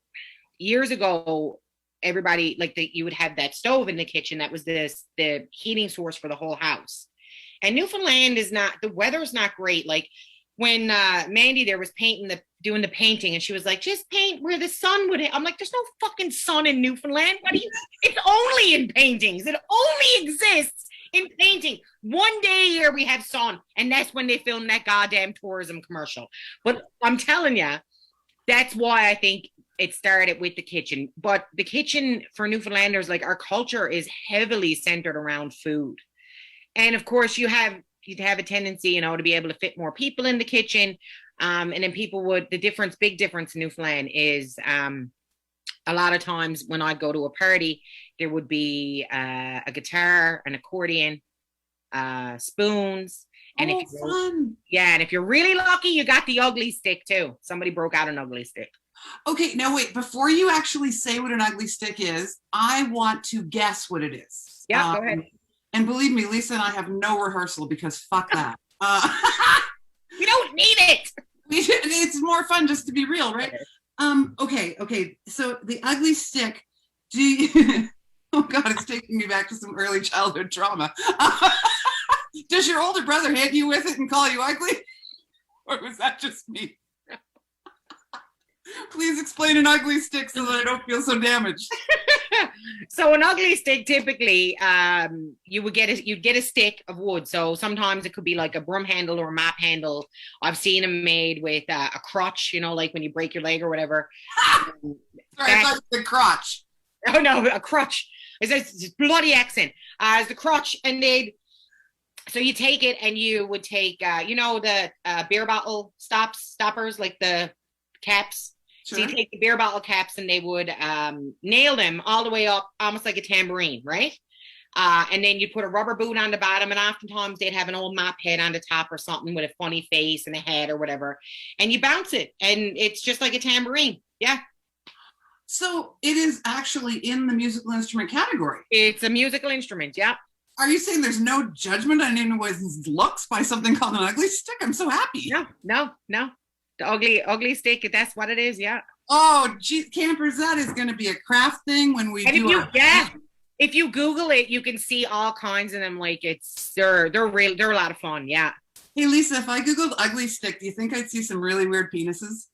years ago, everybody you would have that stove in the kitchen that was the heating source for the whole house. And Newfoundland the weather's not great. Like when Mandy there was doing the painting, and she was like, just paint where the sun would hit. I'm like, there's no fucking sun in Newfoundland. It's only in paintings. It only exists in painting. One day a year we have sun, and that's when they film that goddamn tourism commercial. But I'm telling you, that's why I think it started with the kitchen. But the kitchen for Newfoundlanders, like our culture is heavily centered around food. And of course you'd have a tendency, to be able to fit more people in the kitchen. And then people big difference in Newfoundland is a lot of times when I go to a party, there would be a guitar, an accordion, spoons, and Oh, fun. and if you're really lucky, you got the ugly stick too. Somebody broke out an ugly stick. Okay, now wait, before you actually say what an ugly stick is, I want to guess what it is. Yeah, go ahead. And believe me, Lisa and I have no rehearsal because fuck that. We don't need it. It's more fun just to be real, right? Okay. So the ugly stick, do you, oh God, it's taking me back to some early childhood trauma. Does your older brother hit you with it and call you ugly? Or was that just me? Please explain an ugly stick so that I don't feel so damaged. So an ugly stick, typically, you'd get a stick of wood. So sometimes it could be like a broom handle or a mop handle. I've seen them made with a crotch, like when you break your leg or whatever. Sorry, I thought it was the crotch. Oh no, a crotch. It's a bloody accent. It's the crotch, and so you take it and you would take, the beer bottle stoppers, like the caps. Sure. So you take the beer bottle caps and they would nail them all the way up, almost like a tambourine, right? And then you put a rubber boot on the bottom, and oftentimes they'd have an old mop head on the top or something with a funny face and a head or whatever. And you bounce it, and it's just like a tambourine. Yeah. So it is actually in the musical instrument category. It's a musical instrument, yeah. Are you saying there's no judgment on anyone's looks by something called an ugly stick? I'm so happy. No. The ugly stick, that's what it is, yeah. Oh, geez, campers, that is going to be a craft thing when we and do if you Google it, you can see all kinds of them. Like they're a lot of fun, yeah. Hey, Lisa, if I Googled ugly stick, do you think I'd see some really weird penises?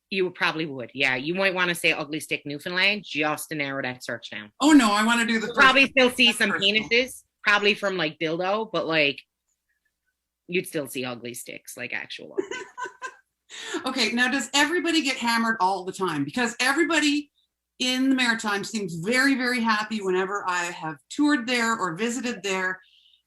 You probably would, yeah. You might want to say ugly stick Newfoundland just to narrow that search down. Oh, no, I want to do the You'll probably still see some penises, probably from like dildo, but like you'd still see ugly sticks, like actual ugly. Okay, now does everybody get hammered all the time? Because everybody in the Maritimes seems very, very happy whenever I have toured there or visited there.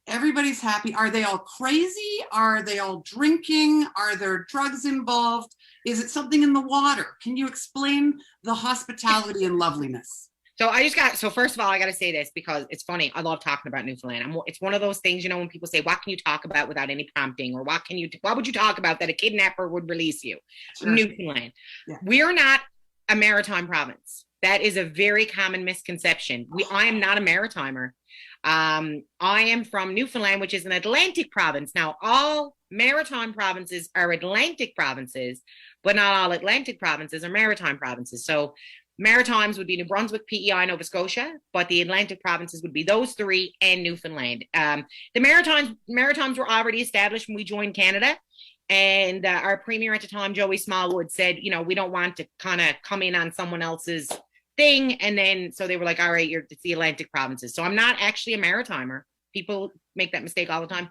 Everybody's happy. Are they all crazy? Are they all drinking? Are there drugs involved? Is it something in the water? Can you explain the hospitality and loveliness? So first of all, I got to say this because it's funny. I love talking about Newfoundland. It's one of those things, when people say, what can you talk about without any prompting? Or what would you talk about that a kidnapper would release you? Sure. Newfoundland. Yeah. We are not a maritime province. That is a very common misconception. I am not a maritimer. I am from Newfoundland, which is an Atlantic province. Now, all maritime provinces are Atlantic provinces, but not all Atlantic provinces are maritime provinces. So Maritimes would be New Brunswick, PEI, Nova Scotia, but the Atlantic provinces would be those three and Newfoundland. The Maritimes were already established when we joined Canada, and our premier at the time, Joey Smallwood, said, we don't want to kind of come in on someone else's thing, and then so they were like, all right, it's the Atlantic provinces. So I'm not actually a maritimer. People make that mistake all the time.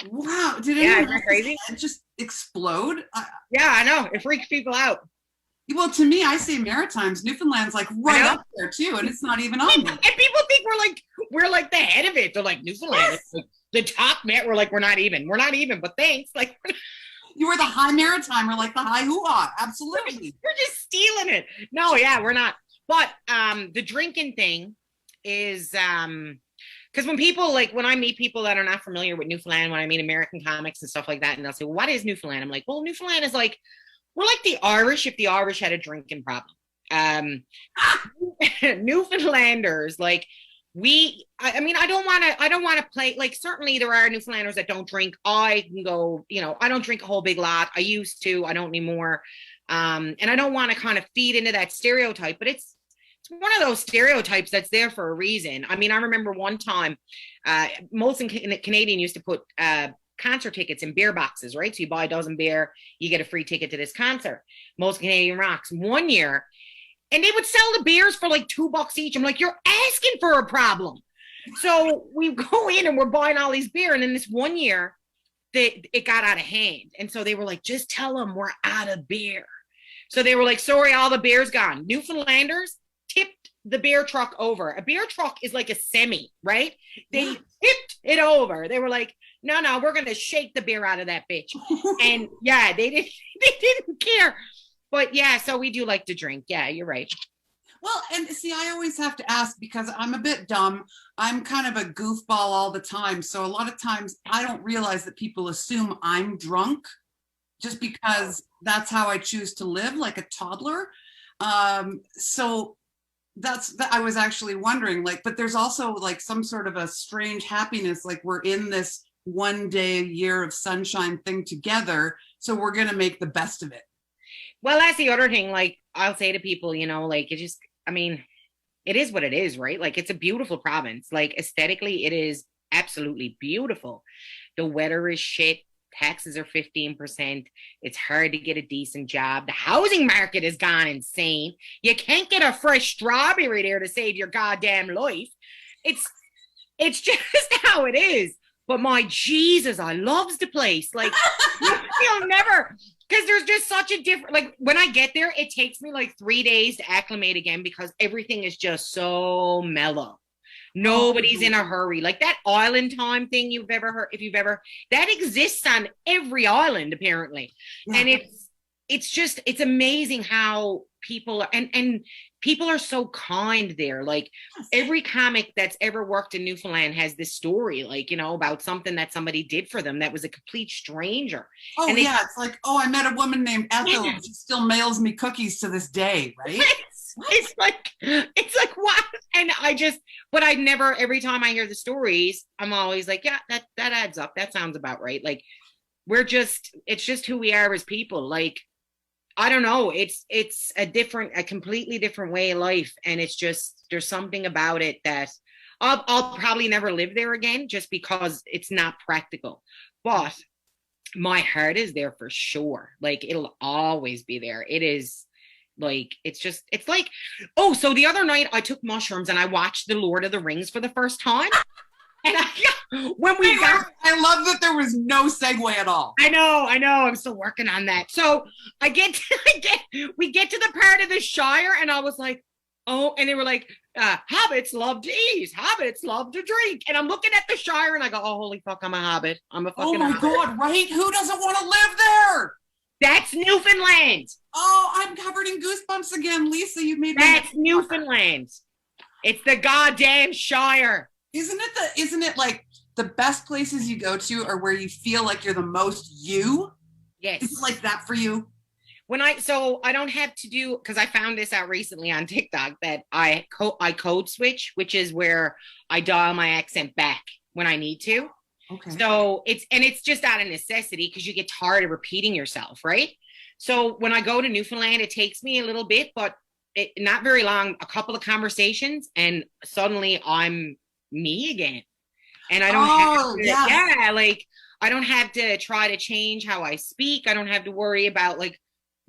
Wow, did anyone crazy? Just explode? Yeah, I know, it freaks people out. Well, to me, I say Maritimes. Newfoundland's like right up there too, and it's not even on there. And people think we're like the head of it. They're like Newfoundland, it's like the top We're like we're not even, but thanks. Like you were the high Maritimer, like the high hoo-ha. Absolutely, you're just stealing it. No, yeah, we're not. But the drinking thing is because when I meet people that are not familiar with Newfoundland, when I meet American comics and stuff like that, and they'll say, well, what is Newfoundland? I'm like, well, Newfoundland is like, we're like the Irish if the Irish had a drinking problem. Newfoundlanders, like I don't want to play, like, certainly there are Newfoundlanders that don't drink. I can go, I don't drink a whole big lot. I used to, I don't anymore. And I don't want to kind of feed into that stereotype, but it's one of those stereotypes that's there for a reason. I mean, I remember one time, most Canadian used to put, concert tickets in beer boxes, right? So you buy a dozen beer, you get a free ticket to this concert. Most Canadian Rocks one year, and they would sell the beers for like $2 each. I'm like, you're asking for a problem. So we go in and we're buying all these beer, and then this one year, it got out of hand, and so they were like, just tell them we're out of beer. So they were like, sorry, all the beer's gone. Newfoundlanders tipped the beer truck over. A beer truck is like a semi, right? They tipped it over. They were like, no, we're gonna shake the beer out of that bitch. And yeah, they didn't care. But yeah, so we do like to drink. Yeah, you're right. Well, and see, I always have to ask because I'm a bit dumb. I'm kind of a goofball all the time. So a lot of times I don't realize that people assume I'm drunk just because that's how I choose to live, like a toddler. So I was actually wondering, like, but there's also like some sort of a strange happiness, like we're in this one day a year of sunshine thing together. So we're going to make the best of it. Well, that's the other thing. Like, I'll say to people, you know, like, it just, I mean, it is what it is, right? Like, it's a beautiful province. Like, aesthetically, it is absolutely beautiful. The weather is shit. Taxes are 15%. It's hard to get a decent job. The housing market has gone insane. You can't get a fresh strawberry there to save your goddamn life. It's just how it is. But my Jesus, I loves the place. Like, you'll never, because there's just such a different, like, when I get there, it takes me like 3 days to acclimate again because everything is just so mellow. Nobody's in a hurry. Like that island time thing you've ever heard, if you've ever, that exists on every island apparently. Yeah. And it's amazing how people are, and people are so kind there. Like every comic that's ever worked in Newfoundland has this story, like, you know, about something that somebody did for them that was a complete stranger. Oh, and yeah. It's like, oh, I met a woman named Ethel. Yeah. She still mails me cookies to this day, right? It's like what? And but I never, every time I hear the stories, I'm always like, yeah, that adds up. That sounds about right. Like it's just who we are as people. Like, I don't know. It's a completely different way of life. And it's just, there's something about it that I'll probably never live there again just because it's not practical. But my heart is there for sure. Like it'll always be there. It is like, it's like, oh, so the other night I took mushrooms and I watched The Lord of the Rings for the first time. And I love that there was no segue at all. I know. I'm still working on that. So we get to the part of the Shire and I was like, oh, and they were like, hobbits love to eat, hobbits love to drink. And I'm looking at the Shire and I go, oh, holy fuck, I'm a hobbit. I'm a fucking hobbit. Oh my God, right? Who doesn't want to live there? That's Newfoundland. Oh, I'm covered in goosebumps again. Lisa, you made me. That's Newfoundland. It's the goddamn Shire. Isn't it like the best places you go to are where you feel like you're the most you? Yes. Is it like that for you? So I don't have to do, because I found this out recently on TikTok that I code switch, which is where I dial my accent back when I need to. Okay. So it's just out of necessity because you get tired of repeating yourself, right? So when I go to Newfoundland, it takes me a little bit, but not very long, a couple of conversations, and suddenly I'm me again. And I don't I don't have to try to change how I speak. I don't have to worry about like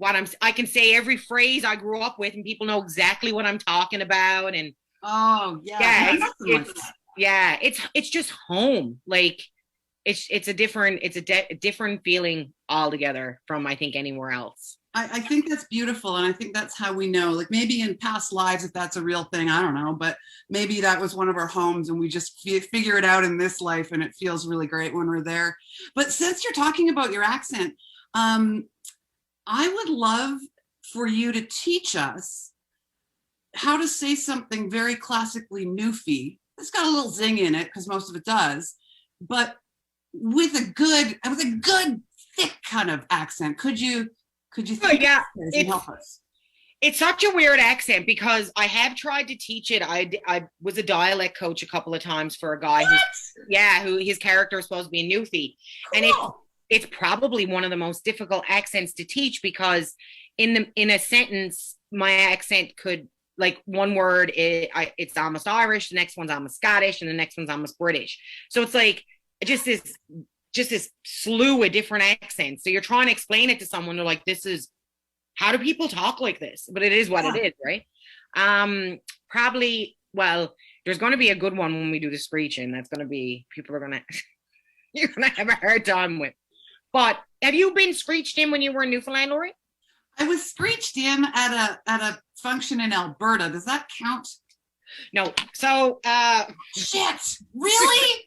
I can say every phrase I grew up with and people know exactly what I'm talking about. And it's just home. Like it's a different feeling altogether from I think anywhere else. I think that's beautiful. And I think that's how we know, like maybe in past lives, if that's a real thing, I don't know, but maybe that was one of our homes and we just figure it out in this life and it feels really great when we're there. But since you're talking about your accent, I would love for you to teach us how to say something very classically Newfie. It's got a little zing in it because most of it does, but with a good thick kind of accent. Could you help us? It's such a weird accent because I have tried to teach it. I was a dialect coach a couple of times for a guy who his character is supposed to be a Newfie. Cool. And it's probably one of the most difficult accents to teach because in a sentence, my accent could, like one word, it's almost Irish, the next one's almost Scottish, and the next one's almost British. So it's like just this slew of different accents. So you're trying to explain it to someone, they're like, how do people talk like this? But it is what it is, right? Probably, well, there's going to be a good one when we do the screeching. That's going to be, you're going to have a hard time with. But have you been screeched in when you were in Newfoundland, Lori? I was screeched in at a function in Alberta. Does that count? No. So, shit, really?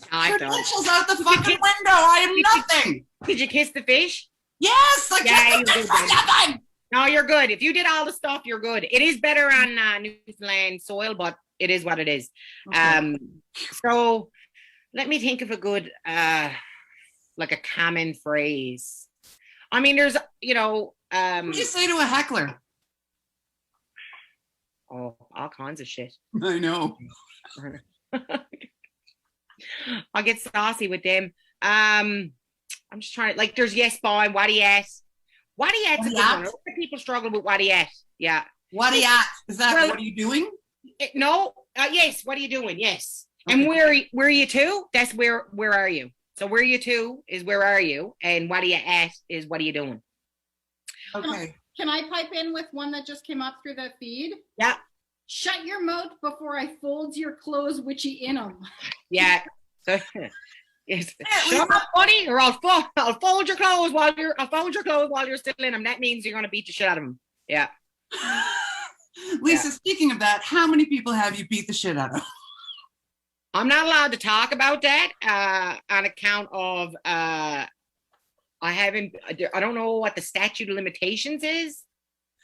Credentials out the fucking window. I am nothing. Did you kiss the fish? Yes, I kissed the fish. No, you're good. If you did all the stuff, you're good. It is better on Newfoundland soil, but it is what it is. Okay. So let me think of a good, like a common phrase. I mean, there's, What do you say to a heckler? oh, all kinds of shit. I know. I'll get saucy with them. I'm just trying to, like, there's yes, boy, what do you at? What do you at's a good one. A lot of people struggle with what do you at. Yeah. What are you at? Is that Well- what are you doing? No, yes, what are you doing? Yes. And where are you to? That's where are you? So where you to is where are you? And what are you at is what are you doing? Okay. Can I pipe in with one that just came up through the feed? Yeah. Shut your mouth before I fold your clothes, witchy in them. Yeah. So yes. Shut up, buddy, or I'll fold your clothes while you're still in them. That means you're gonna beat the shit out of them. Yeah. Lisa, speaking of that, how many people have you beat the shit out of? I'm not allowed to talk about that on account of I don't know what the statute of limitations is.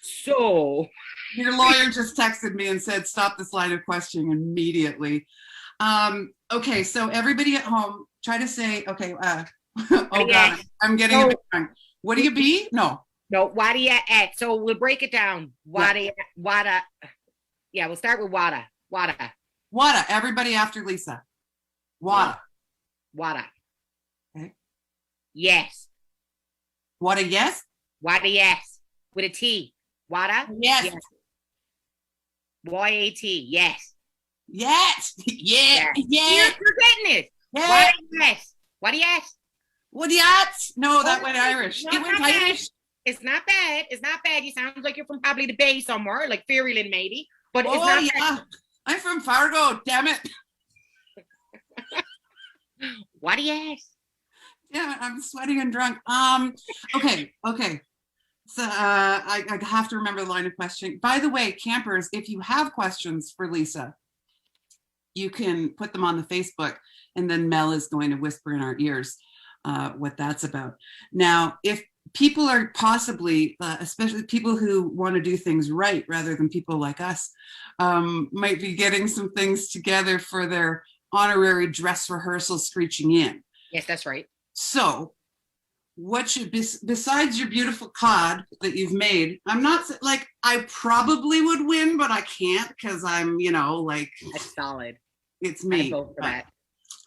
So Your lawyer just texted me and said, stop this line of questioning immediately. Okay, so everybody at home, try to say, okay, oh God, I'm getting a bit drunk. What do you be? No. what are you at? So we'll break it down. We'll start with wada. Wada, everybody after Lisa. Wada. Wada. Okay. Yes. Wada, yes? Wada, yes. With a T. Wada? Yes. Y-A-T. Yes. Yes. Yeah. You're Yeah. getting it. Yeah. Wada, yes. Wada, yes. What at? No, that went Irish. No, It went not bad. Irish. It's not bad. It's not bad. You sound like you're from probably the Bay somewhere, like Fairyland maybe. But it's Oh, not yeah. bad. I'm from Fargo, damn it. Wada, yes. Damn it, I'm sweating and drunk. Okay. So I have to remember the line of questioning. By the way, campers, if you have questions for Lisa, you can put them on the Facebook, and then Mel is going to whisper in our ears what that's about. Now, if people are possibly, especially people who want to do things right rather than people like us, might be getting some things together for their honorary dress rehearsal screeching in. Yes, that's right. So what should be, besides your beautiful cod that you've made, I'm not like, I probably would win, but I can't because I'm, like, That's solid. it's I me. vote for that.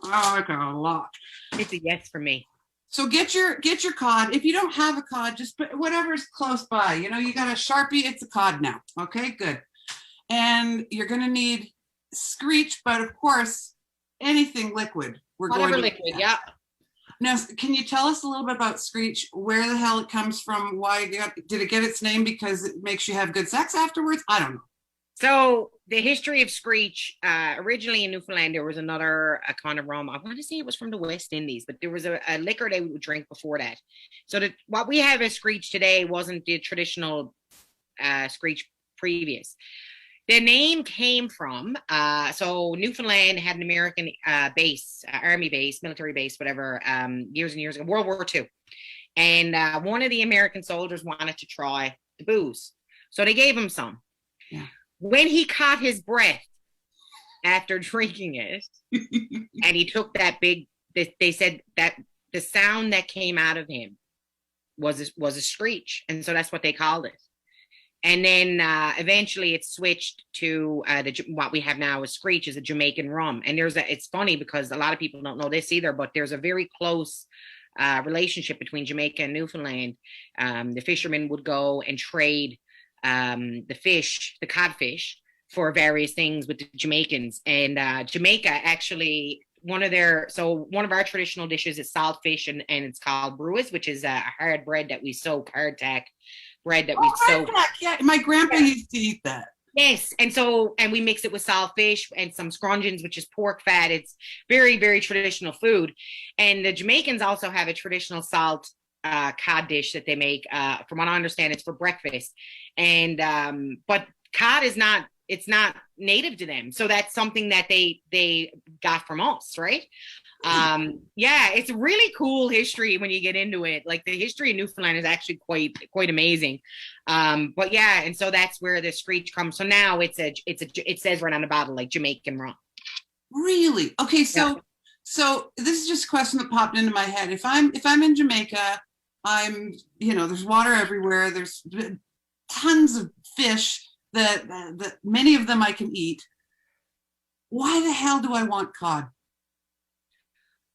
I like it a lot. It's a yes for me. So get your cod. If you don't have a cod, just put whatever's close by. You got a Sharpie, it's a cod now. Okay, good. And you're gonna need Screech, but of course, anything liquid. Whatever liquid, yeah. Now, can you tell us a little bit about Screech? Where the hell it comes from? Why did it get its name? Because it makes you have good sex afterwards? I don't know. So the history of Screech, originally in Newfoundland, there was another kind of rum. I want to say it was from the West Indies, but there was a liquor they would drink before that. So what we have as Screech today wasn't the traditional Screech previous. The name came from, so Newfoundland had an American base, army base, military base, whatever, years and years ago, World War II. And one of the American soldiers wanted to try the booze. So they gave him some. Yeah. When he caught his breath after drinking it, and he took that big, they said that the sound that came out of him was a screech. And so that's what they called it. And then eventually it switched to what we have now as Screech is a Jamaican rum. And it's funny because a lot of people don't know this either, but there's a very close relationship between Jamaica and Newfoundland. The fishermen would go and trade the fish, the codfish, for various things with the Jamaicans. And Jamaica actually, one of our traditional dishes is saltfish, and it's called bruis, which is a hard bread that we soak, hardtack bread that we soak. Yeah, my grandpa used to eat that. Yes, and we mix it with saltfish and some scrungeons, which is pork fat. It's very, very traditional food. And the Jamaicans also have a traditional salt cod dish that they make. From what I understand, it's for breakfast. And but cod is not native to them, so that's something that they got from us, right? Yeah, it's really cool history when you get into it. Like the history of Newfoundland is actually quite amazing. But yeah, and so that's where the screech comes. So now it says right on the bottle like Jamaican rum. Really? Okay, so this is just a question that popped into my head. If I'm in Jamaica, there's water everywhere. There's tons of fish that many of them I can eat. Why the hell do I want cod?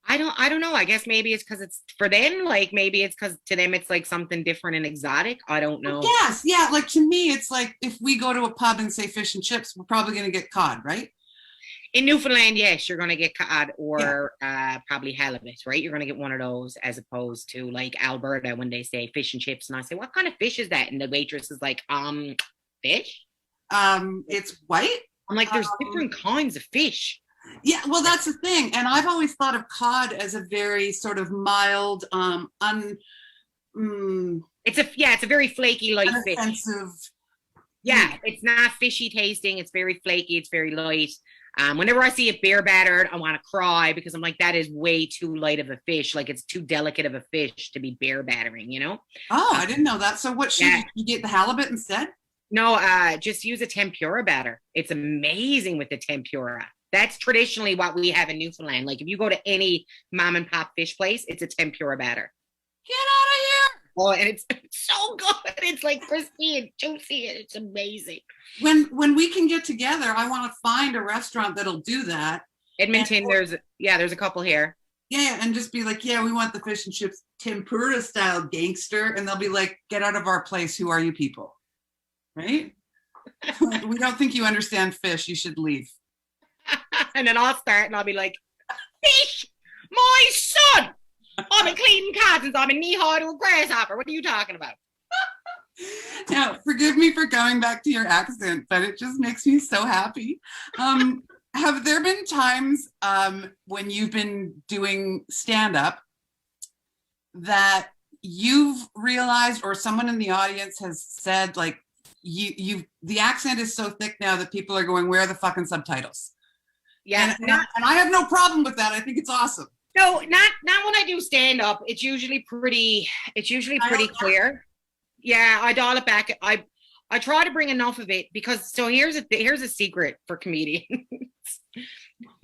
I don't know. I guess maybe it's because it's for them. Like maybe it's because to them it's like something different and exotic. I don't know. Yes, yeah. Like to me, it's like if we go to a pub and say fish and chips, we're probably going to get cod, right? In Newfoundland, yes, you're going to get cod or probably halibut, right? You're going to get one of those as opposed to like Alberta when they say fish and chips. And I say, what kind of fish is that? And the waitress is like, fish? It's white. I'm like, there's different kinds of fish. Yeah, well, that's the thing. And I've always thought of cod as a very sort of mild, it's a very flaky, light fish. Yeah, it's not fishy tasting. It's very flaky. It's very light. Whenever I see it beer battered, I want to cry because I'm like, that is way too light of a fish. Like it's too delicate of a fish to be beer battering, you know? Oh, I didn't know that. So what should you get the halibut instead? No, just use a tempura batter. It's amazing with the tempura. That's traditionally what we have in Newfoundland. Like if you go to any mom and pop fish place, it's a tempura batter. Get out of here. Oh, and it's so good. It's like crispy and juicy and it's amazing. When we can get together, I want to find a restaurant that'll do that. Edmonton, there's a couple here. Yeah, and just be like, yeah, we want the fish and chips tempura style gangster. And they'll be like, get out of our place. Who are you people? Right? We don't think you understand fish. You should leave. And then I'll start and I'll be like, fish, my son. I'm a cleaning cottons. I'm a knee-high to a grasshopper. What are you talking about? Now, forgive me for going back to your accent, but it just makes me so happy. Have there been times when you've been doing stand-up that you've realized or someone in the audience has said, like, the accent is so thick now that people are going, where are the fucking subtitles? Yeah. And I have no problem with that. I think it's awesome. No, not when I do stand up. It's usually pretty clear. Yeah, I dial it back. I try to bring enough of it because here's a secret for comedians.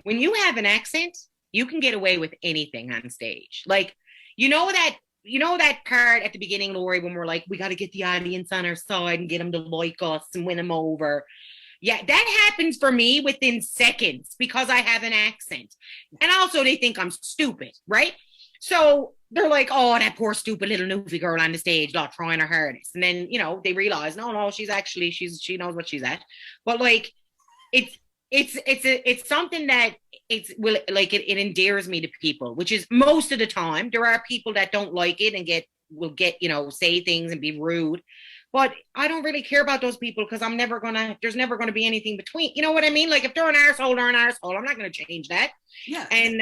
When you have an accent, you can get away with anything on stage. Like, you know that part at the beginning, Lori, when we're like, we got to get the audience on our side and get them to like us and win them over. Yeah, that happens for me within seconds because I have an accent. And also they think I'm stupid, right? So they're like, oh, that poor stupid little Newfie girl on the stage, not trying her hardest. And then, they realize, no, she knows what she's at. But like, it's something that it endears me to people, which is most of the time. There are people that don't like it and will say things and be rude. But I don't really care about those people because there's never gonna be anything between. You know what I mean? Like if they're an arsehole, they're an arsehole. I'm not gonna change that. Yeah. And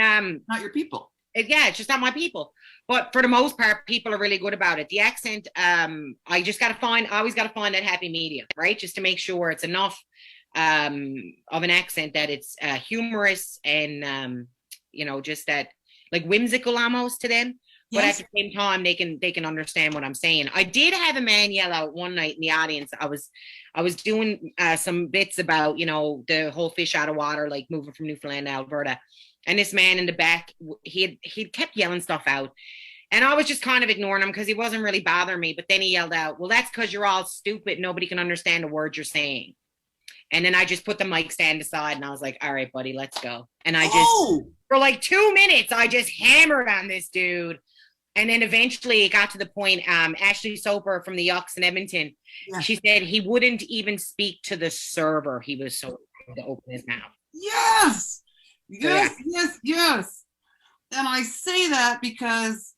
not your people. It's just not my people. But for the most part, people are really good about it. The accent, I always gotta find that happy medium, right? Just to make sure it's enough of an accent that it's humorous and just that like whimsical almost to them. But at the same time, they can understand what I'm saying. I did have a man yell out one night in the audience. I was doing some bits about the whole fish out of water, like moving from Newfoundland to Alberta, and this man in the back, he kept yelling stuff out, and I was just kind of ignoring him because he wasn't really bothering me. But then he yelled out, "Well, that's because you're all stupid. Nobody can understand the words you're saying." And then I just put the mic stand aside, and I was like, "All right, buddy, let's go." And I just for like 2 minutes, I just hammered on this dude. And then eventually it got to the point, Ashley Soper from the Yucks in Edmonton, she said he wouldn't even speak to the server. He was so afraid to open his mouth. Yes. And I say that because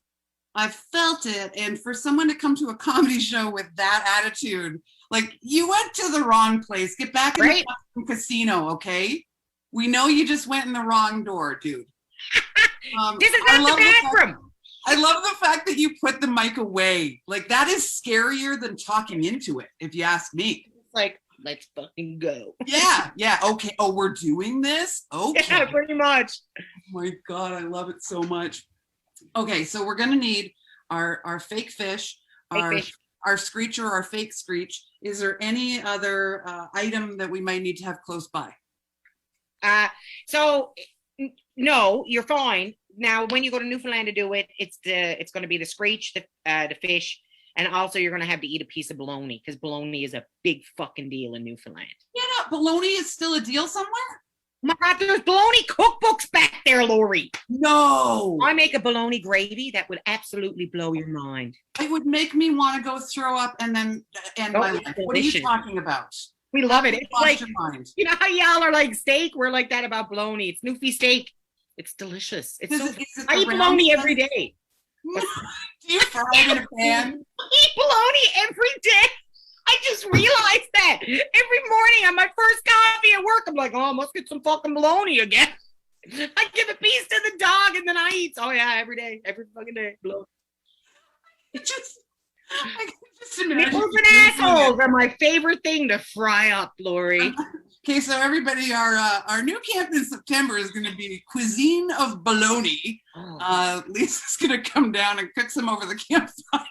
I felt it. And for someone to come to a comedy show with that attitude, like you went to the wrong place. Get back in the casino, okay? We know you just went in the wrong door, dude. This is not the bathroom. I love the fact that you put the mic away. Like that is scarier than talking into it, if you ask me. It's like, let's fucking go. Yeah. Okay. Oh, we're doing this? Okay. Yeah, pretty much. my God, I love it so much. Okay, so we're gonna need our fake fish, our screech or our fake screech. Is there any other item that we might need to have close by? So no, you're fine. Now, when you go to Newfoundland to do it, it's going to be the screech, the fish, and also you're going to have to eat a piece of bologna because bologna is a big fucking deal in Newfoundland. Yeah, bologna is still a deal somewhere? My God, there's bologna cookbooks back there, Lori. No. I make a bologna gravy that would absolutely blow your mind. It would make me want to go throw up and then end my life. What are you talking about? We love it. It's like, your mind. you know how y'all are like steak? We're like that about bologna. It's Newfie steak. It's delicious. It's so. I eat bologna every day. Do you fry it in a pan? I eat bologna every day. I just realized that every morning on my first coffee at work, I'm like, oh, I must get some fucking bologna again. I give a piece to the dog and then I eat. Oh yeah, every day, every fucking day. Bologna. I can just imagine. Nipples and assholes are my favorite thing to fry up, Lori. Okay, so everybody, our new camp in September is going to be cuisine of bologna. Lisa's going to come down and cook some over the campfire.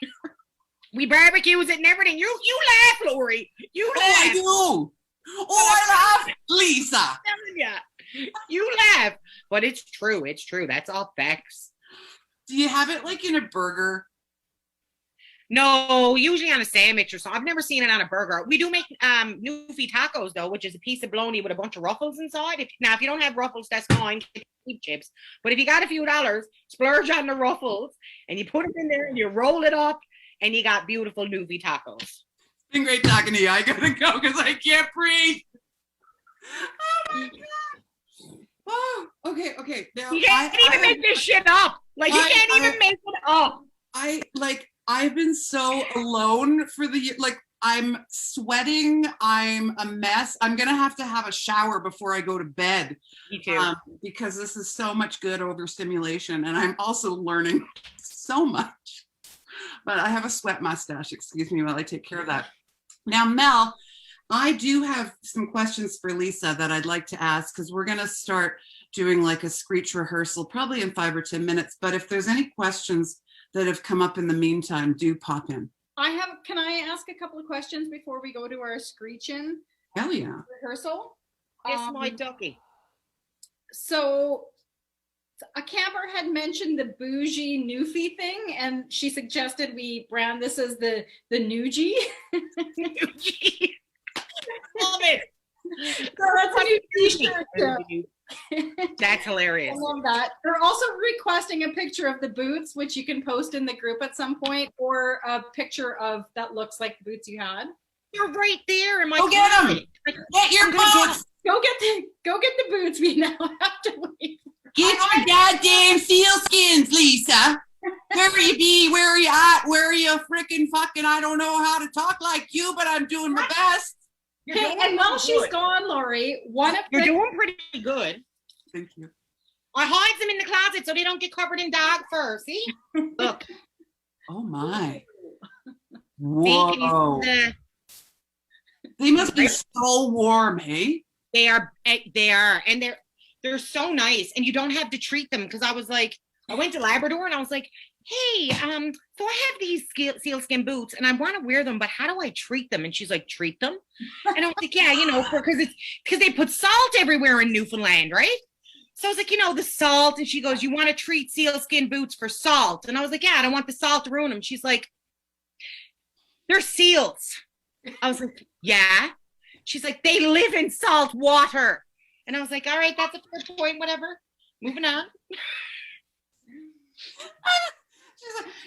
We barbecues it and everything. You laugh, Lori. You laugh. Oh, I do. Oh, I laugh, Lisa. I'm telling ya. You laugh, but it's true. It's true. That's all facts. Do you have it like in a burger? No, usually on a sandwich or something. I've never seen it on a burger. We do make Newfie tacos though, which is a piece of bologna with a bunch of ruffles inside. If you don't have ruffles, that's fine. Get cheap chips. But if you got a few dollars, splurge on the ruffles and you put it in there and you roll it up and you got beautiful Newfie tacos. It's been great talking to you. I gotta go because I can't breathe. Oh my God. Oh, okay. Now, you can't even make this shit up. Like you can't even make it up. I've been so alone for the year. Like I'm sweating. I'm a mess. I'm going to have a shower before I go to bed. Me too. Because this is so much good overstimulation. And I'm also learning so much. But I have a sweat mustache. Excuse me while I take care of that. Now, Mel, I do have some questions for Lisa that I'd like to ask because we're going to start doing like a screech rehearsal probably in 5 or 10 minutes. But if there's any questions that have come up in the meantime, do pop in. Can I ask a couple of questions before we go to our screeching? Hell yeah. Rehearsal? Yes, my ducky. So a camper had mentioned the bougie Newfie thing, and she suggested we brand this as the Newgie. Newgie. Love it. So that's a new t-shirt. That's hilarious. I love that. They're also requesting a picture of the boots, which you can post in the group at some point, or a picture of that looks like the boots you had. You're right there in my. Go get them. Get your boots. Go get the boots. We now have to wait. Get your goddamn sealskins, Lisa. Where you be? Where are you at? Where are you freaking fucking? I don't know how to talk like you, but I'm doing my best. Okay, and while she's gone, Lori, you're doing pretty good. Thank you. I hide them in the closet so they don't get covered in dog fur. See? Look. Oh my. Whoa. They must be so warm, hey? They are, and they're so nice, and you don't have to treat them because I went to Labrador and I was like, hey, so I have these sealskin boots and I want to wear them, but how do I treat them? And she's like, treat them? And I was like, yeah, because they put salt everywhere in Newfoundland, right? So I was like, the salt. And she goes, you want to treat sealskin boots for salt? And I was like, yeah, I don't want the salt to ruin them. She's like, they're seals. I was like, yeah. She's like, they live in salt water. And I was like, all right, that's a fair point, whatever. Moving on.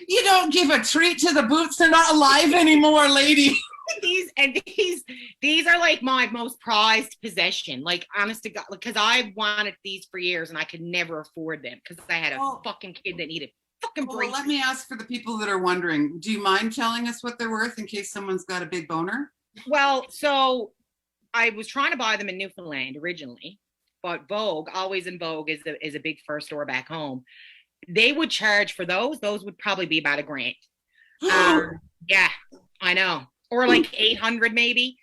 You don't give a treat to the boots. They're not alive anymore, lady. These are like my most prized possession. Like, honest to God, because I wanted these for years and I could never afford them because I had a fucking kid that needed fucking braces. Well, let me ask for the people that are wondering. Do you mind telling us what they're worth in case someone's got a big boner? Well, so I was trying to buy them in Newfoundland originally, but Vogue, always in Vogue, is a big fur store back home. They would charge for those would probably be about $1,000. Yeah, I know. Or like 800 maybe.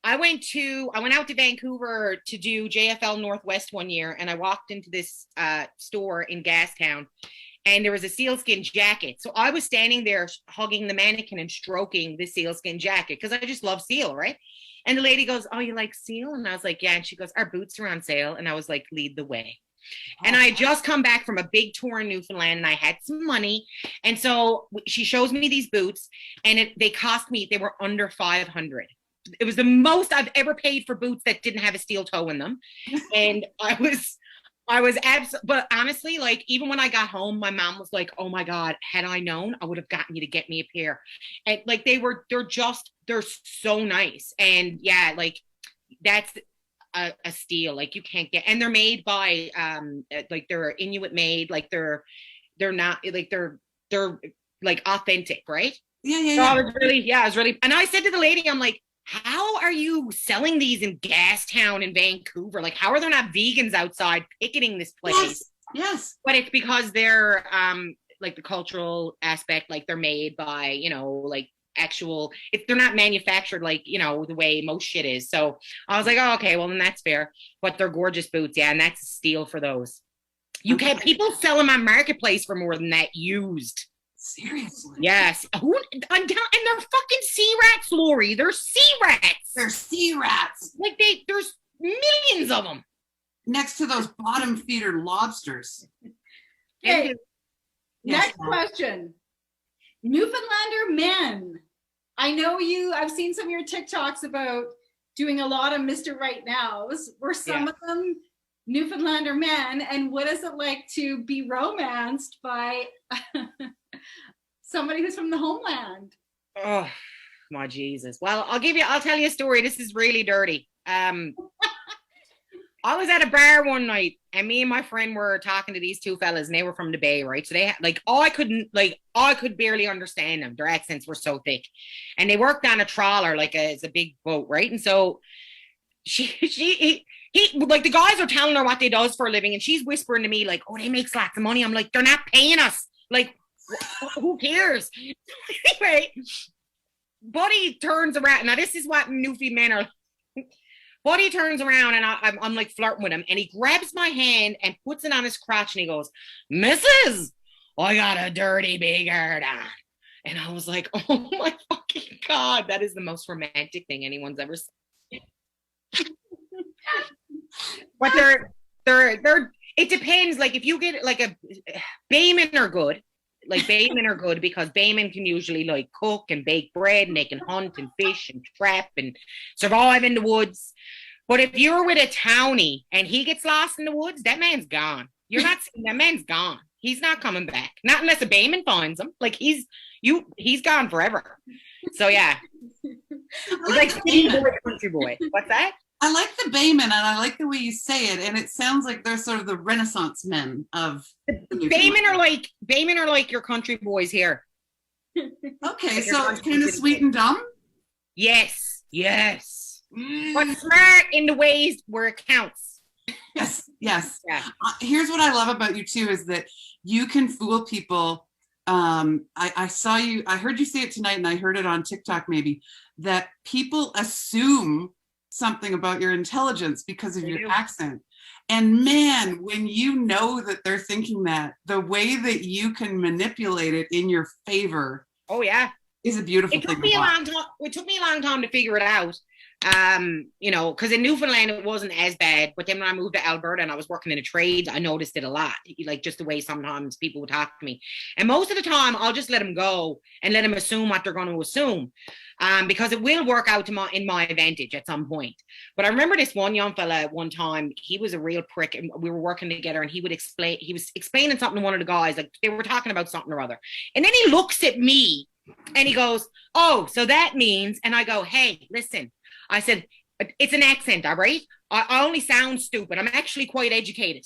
I went out to Vancouver to do JFL Northwest one year, and I walked into this store in Gastown, and there was a sealskin jacket. So I was standing there hugging the mannequin and stroking the sealskin jacket because I just love seal, right? And the lady goes, "Oh, you like seal?" And I was like, "Yeah." And she goes, "Our boots are on sale." And I was like, "Lead the way." And I had just come back from a big tour in Newfoundland, and I had some money. And so she shows me these boots, and they were under 500. It was the most I've ever paid for boots that didn't have a steel toe in them. And I was but honestly, like, even when I got home, my mom was like, "Oh my God, had I known, I would have gotten you to get me a pair." And like, they're so nice. And yeah, like, that's a steal. Like, you can't get, and they're made by, like, they're Inuit made, like they're not like, they're like authentic, right? Yeah. So I was really, and I said to the lady, I'm like, "How are you selling these in Gastown in Vancouver? Like, how are there not vegans outside picketing this place?" Yes. But it's because they're like the cultural aspect, like they're made by, like actual, if they're not manufactured like, the way most shit is. So I was like, "Oh, okay, well then that's fair." But they're gorgeous boots, yeah, and that's a steal for those. You can't, people sell them on Marketplace for more than that used. Seriously. Yes. And they're fucking sea rats, Lori. They're sea rats. They're sea rats. Like, there's millions of them. Next to those bottom feeder lobsters. Okay, Yes, next question. Newfoundlander men. I know I've seen some of your TikToks about doing a lot of Mr. Right Nows. Were some of them Newfoundlander men? And what is it like to be romanced by somebody who's from the homeland? Oh, my Jesus. Well, I'll tell you a story. This is really dirty. I was at a bar one night, and me and my friend were talking to these two fellas, and they were from the Bay, right? So they I could barely understand them. Their accents were so thick, and they worked on a trawler, it's a big boat, right? And so he, like, the guys are telling her what they does for a living, and she's whispering to me like, "Oh, they make lots of money." I'm like, "They're not paying us. Like, who cares?" Anyway, Buddy turns around. Now, this is what Newfie men are. Buddy turns around, and I'm like flirting with him, and he grabs my hand and puts it on his crotch, and he goes, "Mrs., I got a dirty big hard on." And I was like, "Oh my fucking God, that is the most romantic thing anyone's ever said." But it depends. Like, if you get like baymen are good. Like, baymen are good because baymen can usually like cook and bake bread, and they can hunt and fish and trap and survive in the woods. But if you're with a townie and he gets lost in the woods, that man's gone. You're not seeing that man's gone. He's not coming back. Not unless a bayman finds him. Like, he's gone forever. So yeah. It's like city boy, country boy. What's that? I like the baymen, and I like the way you say it, and it sounds like they're sort of the Renaissance men of Baymen are like your country boys here. Okay, so it's kind of sweet and dumb. Yes. But smart in the ways where it counts. Yes. Yeah. Here's what I love about you too, is that you can fool people. I saw you, I heard you say it tonight, and I heard it on TikTok maybe, that people assume something about your intelligence because of your accent. And man, when you know that they're thinking that, the way that you can manipulate it in your favor, oh yeah, is a beautiful thing. It took me a long time to figure it out. Because in Newfoundland it wasn't as bad, but then when I moved to Alberta and I was working in a trade, I noticed it a lot, like just the way sometimes people would talk to me. And most of the time I'll just let them go and let them assume what they're going to assume, because it will work out in my advantage at some point. But I remember this one young fella one time, he was a real prick, and we were working together, and he was explaining something to one of the guys, like they were talking about something or other, and then he looks at me and he goes, "Oh, so that means," and I go, "Hey, listen," I said, "It's an accent, all right? I only sound stupid. I'm actually quite educated."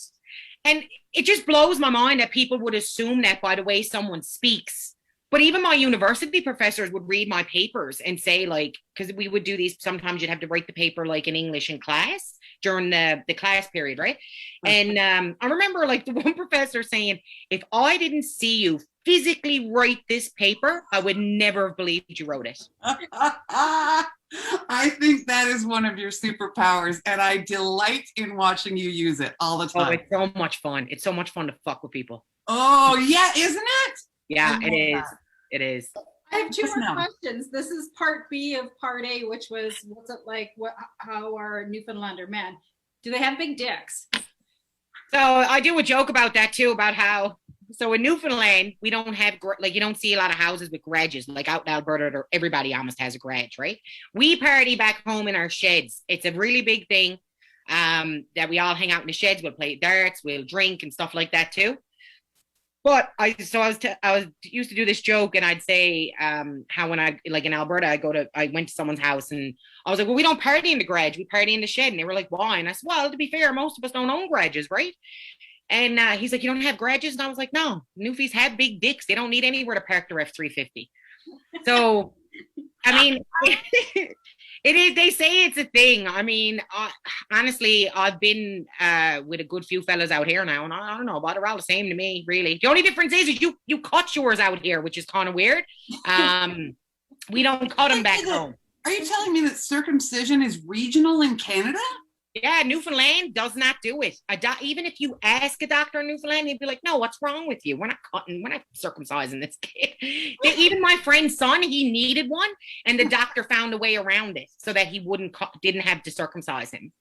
And it just blows my mind that people would assume that by the way someone speaks. But even my university professors would read my papers and say, like, because we would do these, sometimes you'd have to write the paper like in English in class during the class period, right? And I remember like the one professor saying, "If I didn't see you physically write this paper, I would never have believed you wrote it. I think that is one of your superpowers, and I delight in watching you use it all the Oh, time. it's so much fun. It's so much fun to fuck with people. Oh, yeah, isn't it? Yeah, I it love is. that. It is. I have two Yes, more ma'am. questions. This is part B of part A, which was what's it like? How are Newfoundlander men? Do they have big dicks? So I do a joke about that too, about how, so in Newfoundland, we don't have, like, you don't see a lot of houses with garages. Like out in Alberta, everybody almost has a garage, right? We party back home in our sheds. It's a really big thing that we all hang out in the sheds. We'll play darts, we'll drink and stuff like that too. But I was used to do this joke, and I'd say how when I, like in Alberta, I went to someone's house and I was like, well, we don't party in the garage, we party in the shed. And they were like, why? And I said, well, to be fair, most of us don't own garages, right? And he's like, you don't have garages? And I was like, no, Newfies have big dicks. They don't need anywhere to park their F-350. So, I mean, it is, they say it's a thing. I mean, honestly, I've been with a good few fellas out here now, and I don't know, but they're all the same to me, really. The only difference is you cut yours out here, which is kind of weird. We don't cut them back home. Are you telling me that circumcision is regional in Canada? Yeah, Newfoundland does not do it. Even if you ask a doctor in Newfoundland, he'd be like, no, what's wrong with you? We're not circumcising this kid. Even my friend's son, he needed one, and the doctor found a way around it so that he didn't have to circumcise him.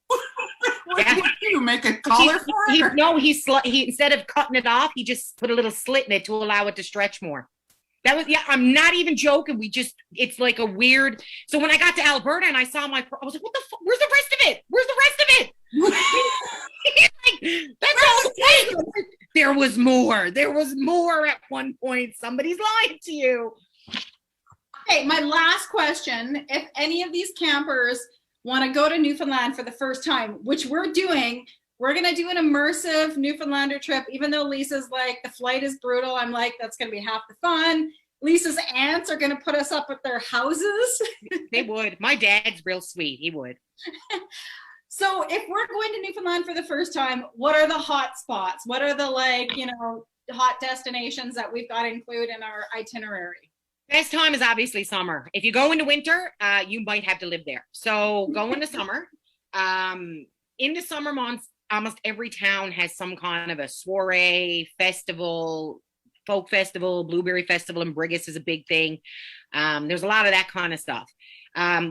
What did you make a collar for it? He instead of cutting it off, he just put a little slit in it to allow it to stretch more. That was, yeah, I'm not even joking. It's like a weird. So when I got to Alberta and I saw I was like, what the fuck? Where's the rest of it? Where's the rest of it? Like, that's all it was. There was more. There was more at one point. Somebody's lying to you. Okay, my last question. If any of these campers want to go to Newfoundland for the first time, which we're doing, we're going to do an immersive Newfoundlander trip. Even though Lisa's like, the flight is brutal, I'm like, that's going to be half the fun. Lisa's aunts are going to put us up at their houses. They would. My dad's real sweet. He would. So if we're going to Newfoundland for the first time, what are the hot spots? What are the hot destinations that we've got to include in our itinerary? Best time is obviously summer. If you go into winter, you might have to live there. So go into summer. In the summer months, almost every town has some kind of a soiree, festival, folk festival. Blueberry Festival in Brigus is a big thing. There's a lot of that kind of stuff.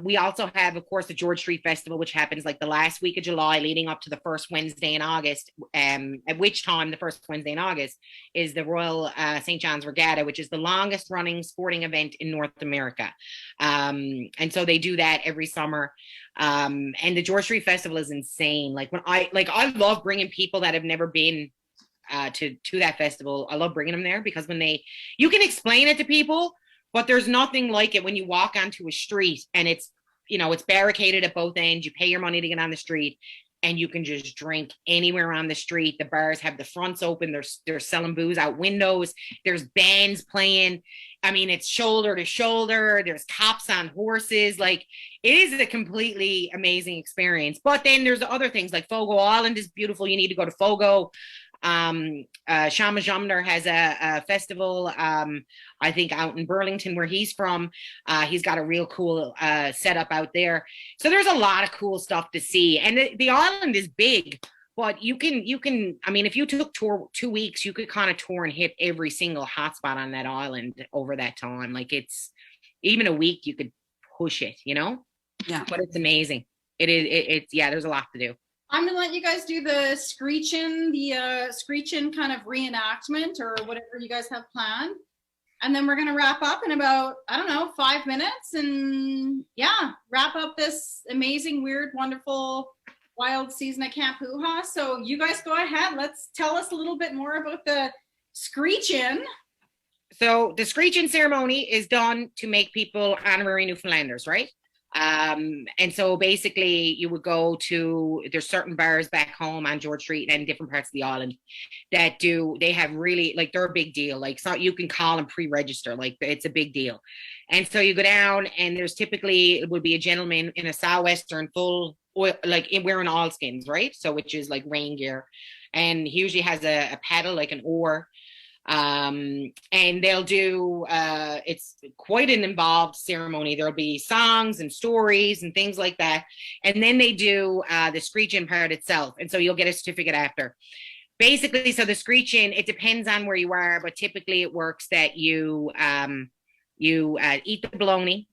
We also have, of course, the George Street Festival, which happens like the last week of July leading up to the first Wednesday in August, at which time the first Wednesday in August is the Royal St. John's Regatta, which is the longest running sporting event in North America. And so they do that every summer. And the George Street Festival is insane. I love bringing people that have never been to that festival. I love bringing them there because you can explain it to people, but there's nothing like it when you walk onto a street and it's barricaded at both ends. You pay your money to get on the street and you can just drink anywhere on the street. The bars have the fronts open. They're selling booze out windows. There's bands playing. I mean, it's shoulder to shoulder. There's cops on horses. Like, it is a completely amazing experience. But then there's other things like Fogo Island is beautiful. You need to go to Fogo. Shamajumner has a festival, I think out in Burlington where he's from. He's got a real cool setup out there. So there's a lot of cool stuff to see. And the island is big, but you can, I mean, if you took 2 weeks, you could kind of tour and hit every single hotspot on that island over that time. Like, it's even a week, you could push it, Yeah. But it's amazing. It's there's a lot to do. I'm gonna let you guys do the screeching kind of reenactment or whatever you guys have planned. And then we're gonna wrap up in about, 5 minutes and wrap up this amazing, weird, wonderful, wild season at Camp Hoo-Ha. So you guys go ahead. Let's tell us a little bit more about the screeching. So the screeching ceremony is done to make people honorary Newfoundlanders, right? And so basically you would go to, there's certain bars back home on George Street and different parts of the island that they have really, like, they're a big deal. Like, so you can call and pre-register, like, it's a big deal. And so you go down and there's typically, it would be a gentleman in a sou'western full oil, like wearing all skins, right? So, which is like rain gear. And he usually has a paddle, like an oar. And they'll do, it's quite an involved ceremony. There'll be songs and stories and things like that. And then they do the screeching part itself. And so you'll get a certificate after. Basically, so the screeching, it depends on where you are, but typically it works that you eat the bologna,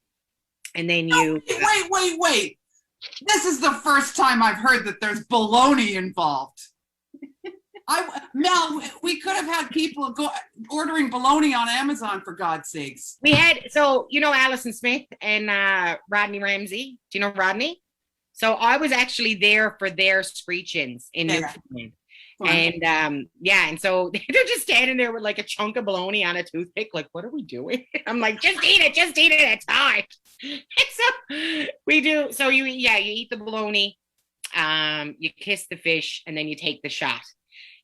and then you Wait. This is the first time I've heard that there's bologna involved. Mel, we could have had people ordering bologna on Amazon, for God's sakes. we had, so you know Alison Smith and Rodney Ramsey. Do you know Rodney? So I was actually there for their screechings in Newfoundland. And and so they're just standing there with like a chunk of bologna on a toothpick, like, what are we doing? I'm like, just eat it, it's time. And so we do. So you eat the bologna, you kiss the fish, and then you take the shot.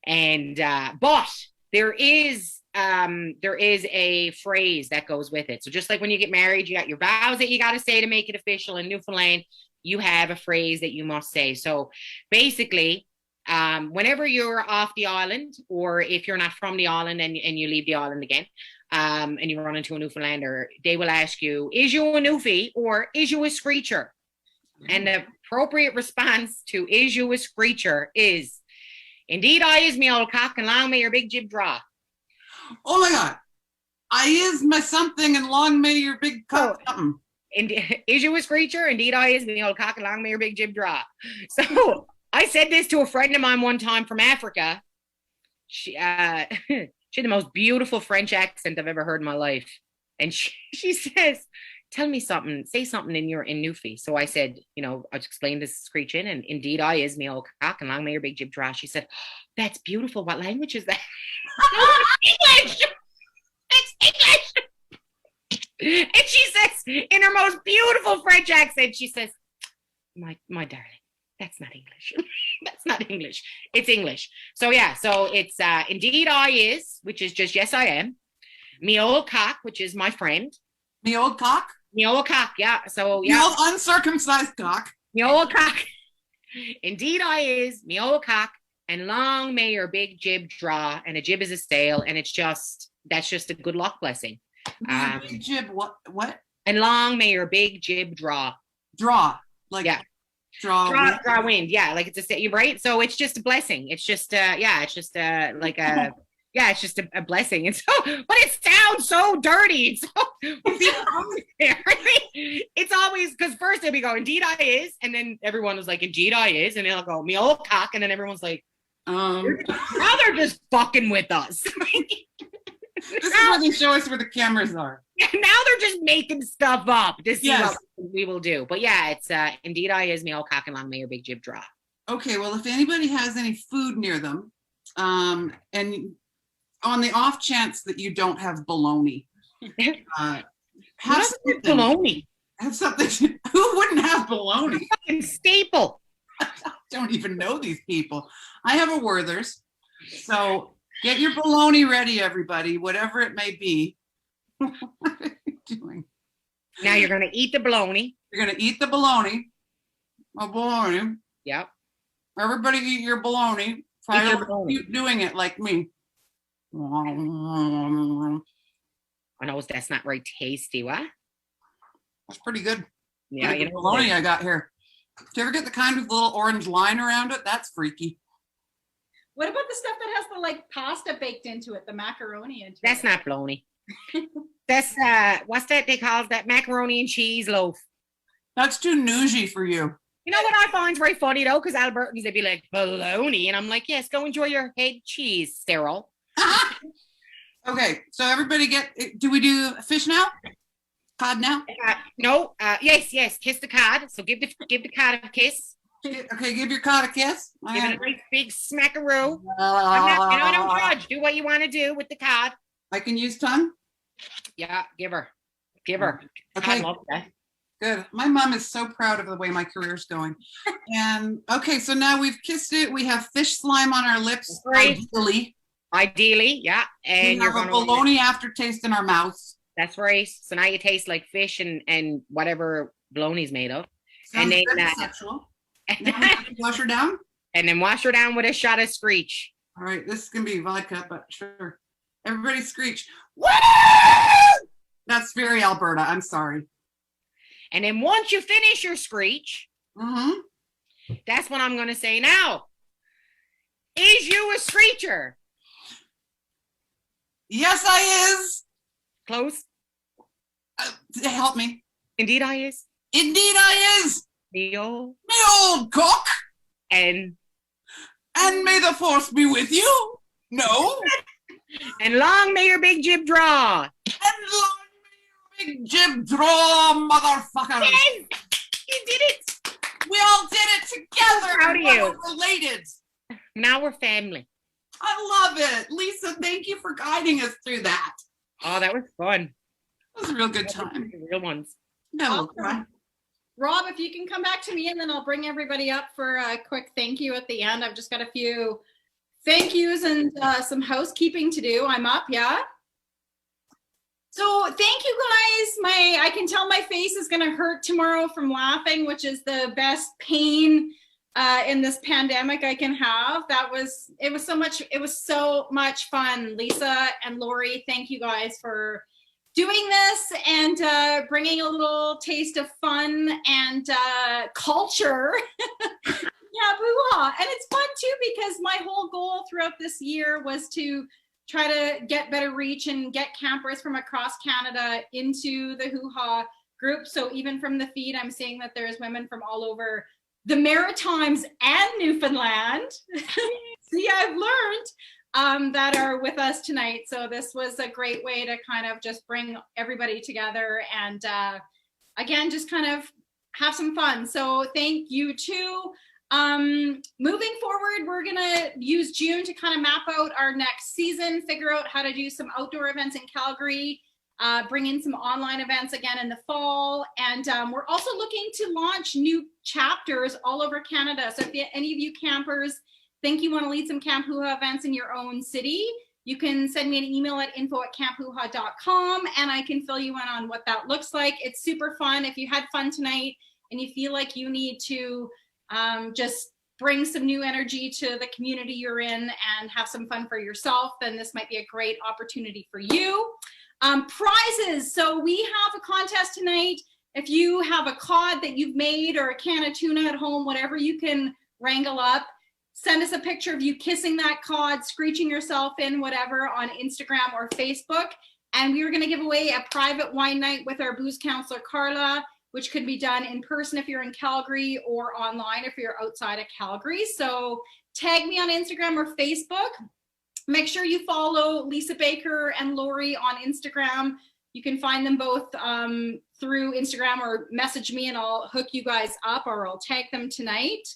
And but there is a phrase that goes with it. So just like when you get married, you got your vows that you got to say to make it official. In Newfoundland, you have a phrase that you must say. So basically, whenever you're off the island, or if you're not from the island and you leave the island again, and you run into a Newfoundlander, they will ask you, is you a Newfie or is you a screecher? And the appropriate response to is you a screecher is, indeed I is me old cock, and long may your big jib draw. Oh my God. I is my something, and long may your big cock something. And is you a screecher? Indeed I is me old cock, and long may your big jib draw. So I said this to a friend of mine one time from Africa. She had the most beautiful French accent I've ever heard in my life. And she says, tell me something, say something in Newfie. So I said, I explained this screeching, and indeed I is me old cock, and long may your big jib draw. She said, that's beautiful. What language is that? English. It's English. And she says, in her most beautiful French accent, she says, my darling, that's not English. That's not English. It's English. So yeah, so it's indeed I is, which is just yes I am. Me old cock, which is my friend. Me old cock? Me old cock, yeah. So yeah. Me old uncircumcised cock. Me old cock. Indeed I is, me old cock, and long may your big jib draw. And a jib is a sail, and that's just a good luck blessing. Big jib, what? And long may your big jib draw. Draw. Like yeah. Draw wind. Yeah, like it's a, right? So it's just a blessing. It's just it's just like a it's just a blessing. And so, but it sounds so dirty. So it's always, because first we go, indeed I is, and then everyone was like, indeed I is, and they'll go, me old cock, and then everyone's like, now they're just fucking with us. This is where they show us where the cameras are. Yeah, now they're just making stuff up to see what we will do. But yeah, it's indeed I is me old cock, and long may your big jib draw. Okay, well, if anybody has any food near them, and on the off chance that you don't have bologna, have something. Bologna. Have something. Who wouldn't have bologna? Fucking staple. I don't even know these people. I have a Werther's, so get your bologna ready, everybody, whatever it may be. What are you doing? Now you're going to eat the bologna. You're going to eat the bologna. Bologna. Yep. Everybody eat your bologna. Try to keep doing it like me. I know that's not very tasty, what? That's pretty good. Yeah, the bologna I got here. Do you ever get the kind with the little orange line around it? That's freaky. What about the stuff that has the like pasta baked into it, the macaroni into That's it? not bologna. That's what's that they call that, macaroni and cheese loaf? That's too newsy for you. You know what I find very funny though, because Albertans, they'd be like, bologna, and I'm like, yes, go enjoy your head cheese, Cyril. Okay, so everybody do we do fish now? Cod now? No, yes, kiss the cod. So give the cod a kiss. Okay, give your cod a kiss. Give it a nice big smackaroo. I don't judge. Do what you want to do with the cod. I can use tongue? Yeah, give her. Okay. I love that. Good. My mom is so proud of the way my career's going. And okay, so now we've kissed it. We have fish slime on our lips. Ideally, yeah. And we have a bologna aftertaste in our mouths. That's right. So now you taste like fish and whatever bologna's made of. Sounds and then very sexual. Now we have to wash her down. And then wash her down with a shot of screech. All right, this is gonna be vodka, but sure. Everybody screech. Woo! That's very Alberta. I'm sorry. And then once you finish your screech, that's what I'm going to say now. Is you a screecher? Yes, I is. Close. Help me. Indeed, I is. Indeed, I is. Me old cock. and may the force be with you. No. And long may your big jib draw. And long may your big jib draw, motherfuckers. Yes, you did it. We all did it together. Proud of you. We're related. Now we're family. I love it. Lisa, thank you for guiding us through that. Oh, that was fun. It was a real good time. Real ones. No, Awesome. Rob, if you can come back to me and then I'll bring everybody up for a quick thank you at the end. I've just got a few thank yous and some housekeeping to do. I'm up, yeah? So thank you guys. I can tell my face is gonna hurt tomorrow from laughing, which is the best pain in this pandemic I can have. It was so much fun. Lisa and Lori, thank you guys for doing this and bringing a little taste of fun and culture. Yeah, boo-ha. And it's fun too because my whole goal throughout this year was to try to get better reach and get campers from across Canada into the hoo-ha group. So even from the feed, I'm seeing that there's women from all over the Maritimes and Newfoundland. See, I've learned that are with us tonight. So this was a great way to kind of just bring everybody together and again, just kind of have some fun. So thank you too. Moving forward, we're gonna use June to kind of map out our next season, figure out how to do some outdoor events in Calgary, bring in some online events again in the fall. And we're also looking to launch new chapters all over Canada. So if any of you campers think you want to lead some Camp Hoo-Ha events in your own city, you can send me an email at info@camphooha.com and I can fill you in on what that looks like. It's super fun. If you had fun tonight and you feel like you need to just bring some new energy to the community you're in and have some fun for yourself, then this might be a great opportunity for you. Prizes. So we have a contest tonight. If you have a cod that you've made or a can of tuna at home, whatever you can wrangle up, send us a picture of you kissing that cod, screeching yourself in, whatever, on Instagram or Facebook. And we are going to give away a private wine night with our booze counselor, Carla, which could be done in person if you're in Calgary or online if you're outside of Calgary. So tag me on Instagram or Facebook. Make sure you follow Lisa Baker and Lori on Instagram. You can find them both through Instagram or message me and I'll hook you guys up or I'll tag them tonight.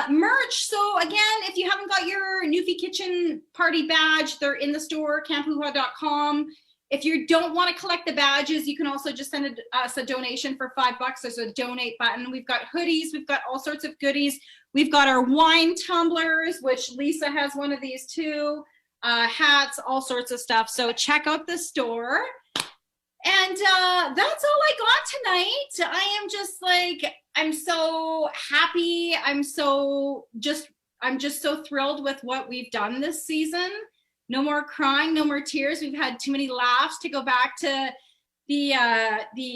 Merch. So again, if you haven't got your Newfie Kitchen Party badge, they're in the store, camphooha.com. If you don't want to collect the badges, you can also just send us a donation for $5. There's a donate button. We've got hoodies. We've got all sorts of goodies. We've got our wine tumblers, which Lisa has one of these too, hats, all sorts of stuff. So check out the store. And that's all I got tonight. I am just like, I'm so happy. I'm just so thrilled with what we've done this season. No more crying, no more tears. We've had too many laughs to go back to the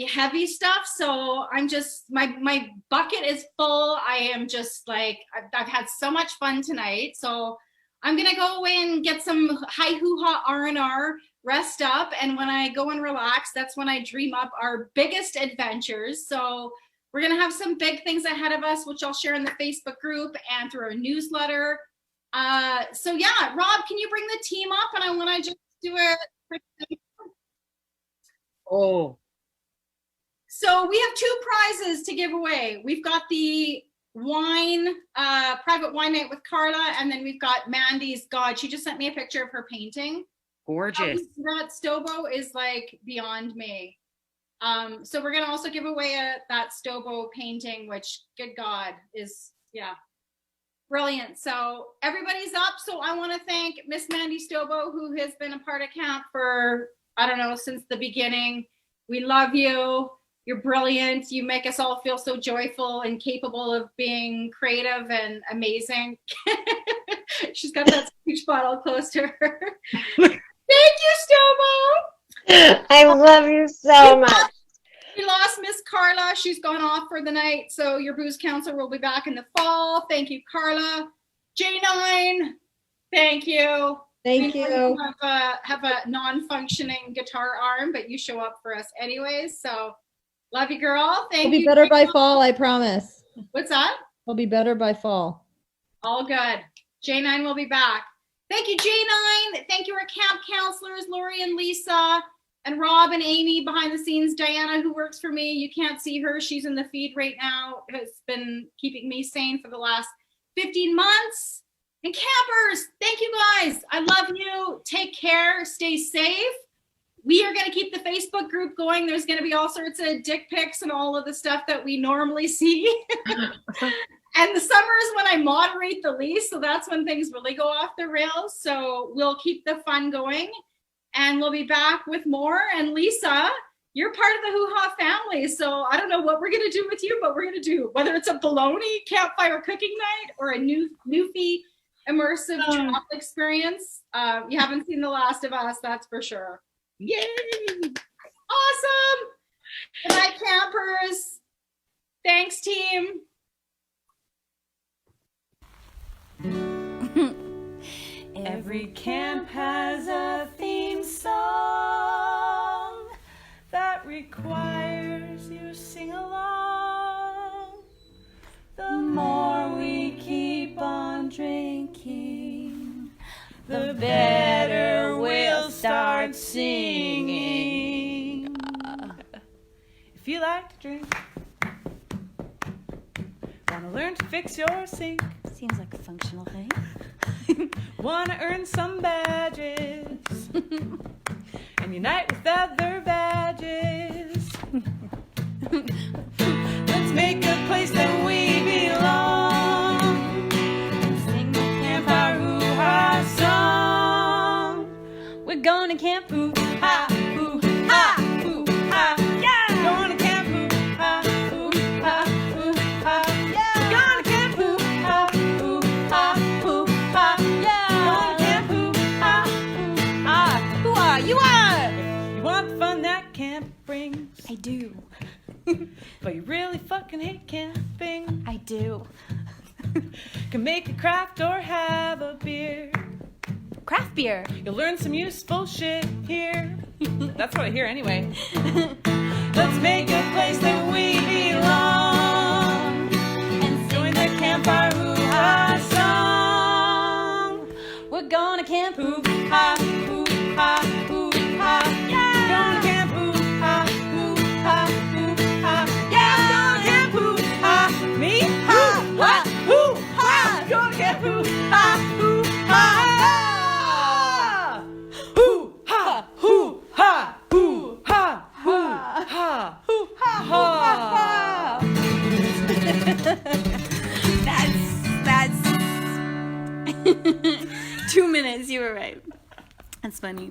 heavy stuff. So I'm just, my bucket is full. I am just like, I've had so much fun tonight. So I'm gonna go away and get some high hoo-ha R&R, rest up. And when I go and relax, that's when I dream up our biggest adventures. So we're gonna have some big things ahead of us, which I'll share in the Facebook group and through our newsletter. So yeah, Rob, can you bring the team up? And I want to just do a quick thing. Oh. So we have 2 prizes to give away. We've got the wine, private wine night with Carla, and then we've got Mandy's God. She just sent me a picture of her painting. Gorgeous. That Stobo is like beyond me. So we're gonna also give away that Stobo painting, which, good God, is, yeah, brilliant. So everybody's up. So I want to thank Miss Mandy Stobo, who has been a part of camp for, I don't know, since the beginning. We love you. You're brilliant. You make us all feel so joyful and capable of being creative and amazing. She's got that speech bottle close to her. Thank you, Stobo. I love you so much. We lost Miss Carla. She's gone off for the night, so your booze counselor will be back in the fall. Thank you, Carla. J9, thank you. Thank We you. have a non-functioning guitar arm, but you show up for us anyways. So love you, girl. Thank I'll you. be better by fall, I promise. What's that? I'll be better by fall. All good. J9 will be back. Thank you, J9. Thank you, our camp counselors, Lori and Lisa, and Rob and Amy behind the scenes. Diana, who works for me, you can't see her. She's in the feed right now, has been keeping me sane for the last 15 months. And campers, thank you guys. I love you. Take care. Stay safe. We are going to keep the Facebook group going. There's going to be all sorts of dick pics and all of the stuff that we normally see. And the summer is when I moderate the least. So that's when things really go off the rails. So we'll keep the fun going and we'll be back with more. And Lisa, you're part of the Hoo Ha family. So I don't know what we're going to do with you, but we're going to do, whether it's a bologna campfire cooking night or a Newfie immersive travel experience. You haven't seen The Last of Us, that's for sure. Yay! Awesome! Good night, campers. Thanks, team. Every camp has a theme song that requires you sing along. The more we keep on drinking, the better we'll start singing. If you like to drink, wanna learn to fix your sink, Seems like a functional thing. wanna earn some badges, and unite with other badges. Let's make a place that we belong, sing the campfire hoo-ha song. We're going to camp. Hoo-ha, hoo-ha, hoo-ha, yeah! Gonna camp, hoo-ha, hoo-ha, hoo-ha, yeah! Gonna camp, hoo-ha, hoo-ha, hoo-ha, yeah! Gonna camp, hoo-ha, hoo-ha. Who are you? Are? You want the fun that camp brings, I do. but you really fucking hate camping. I do. Can make a craft or have a beer. Craft beer. You'll learn some useful shit here. That's what I hear anyway. Let's make a place that we belong and join the campfire hoo-ha song. We're going to camp. Hoo-ha, hoo-ha, hoo-ha, yeah! Gonna camp, hoo-ha, hoo-ha, hoo-ha, yeah! Gonna camp, hoo-ha, me, hoo-ha, hoo-ha! Gonna camp, hoo-ha, hoo-ha, hoo-ha, hoo-ha, hoo-ha, hoo-ha, hoo-ha. That's 2 minutes. You were right. That's funny.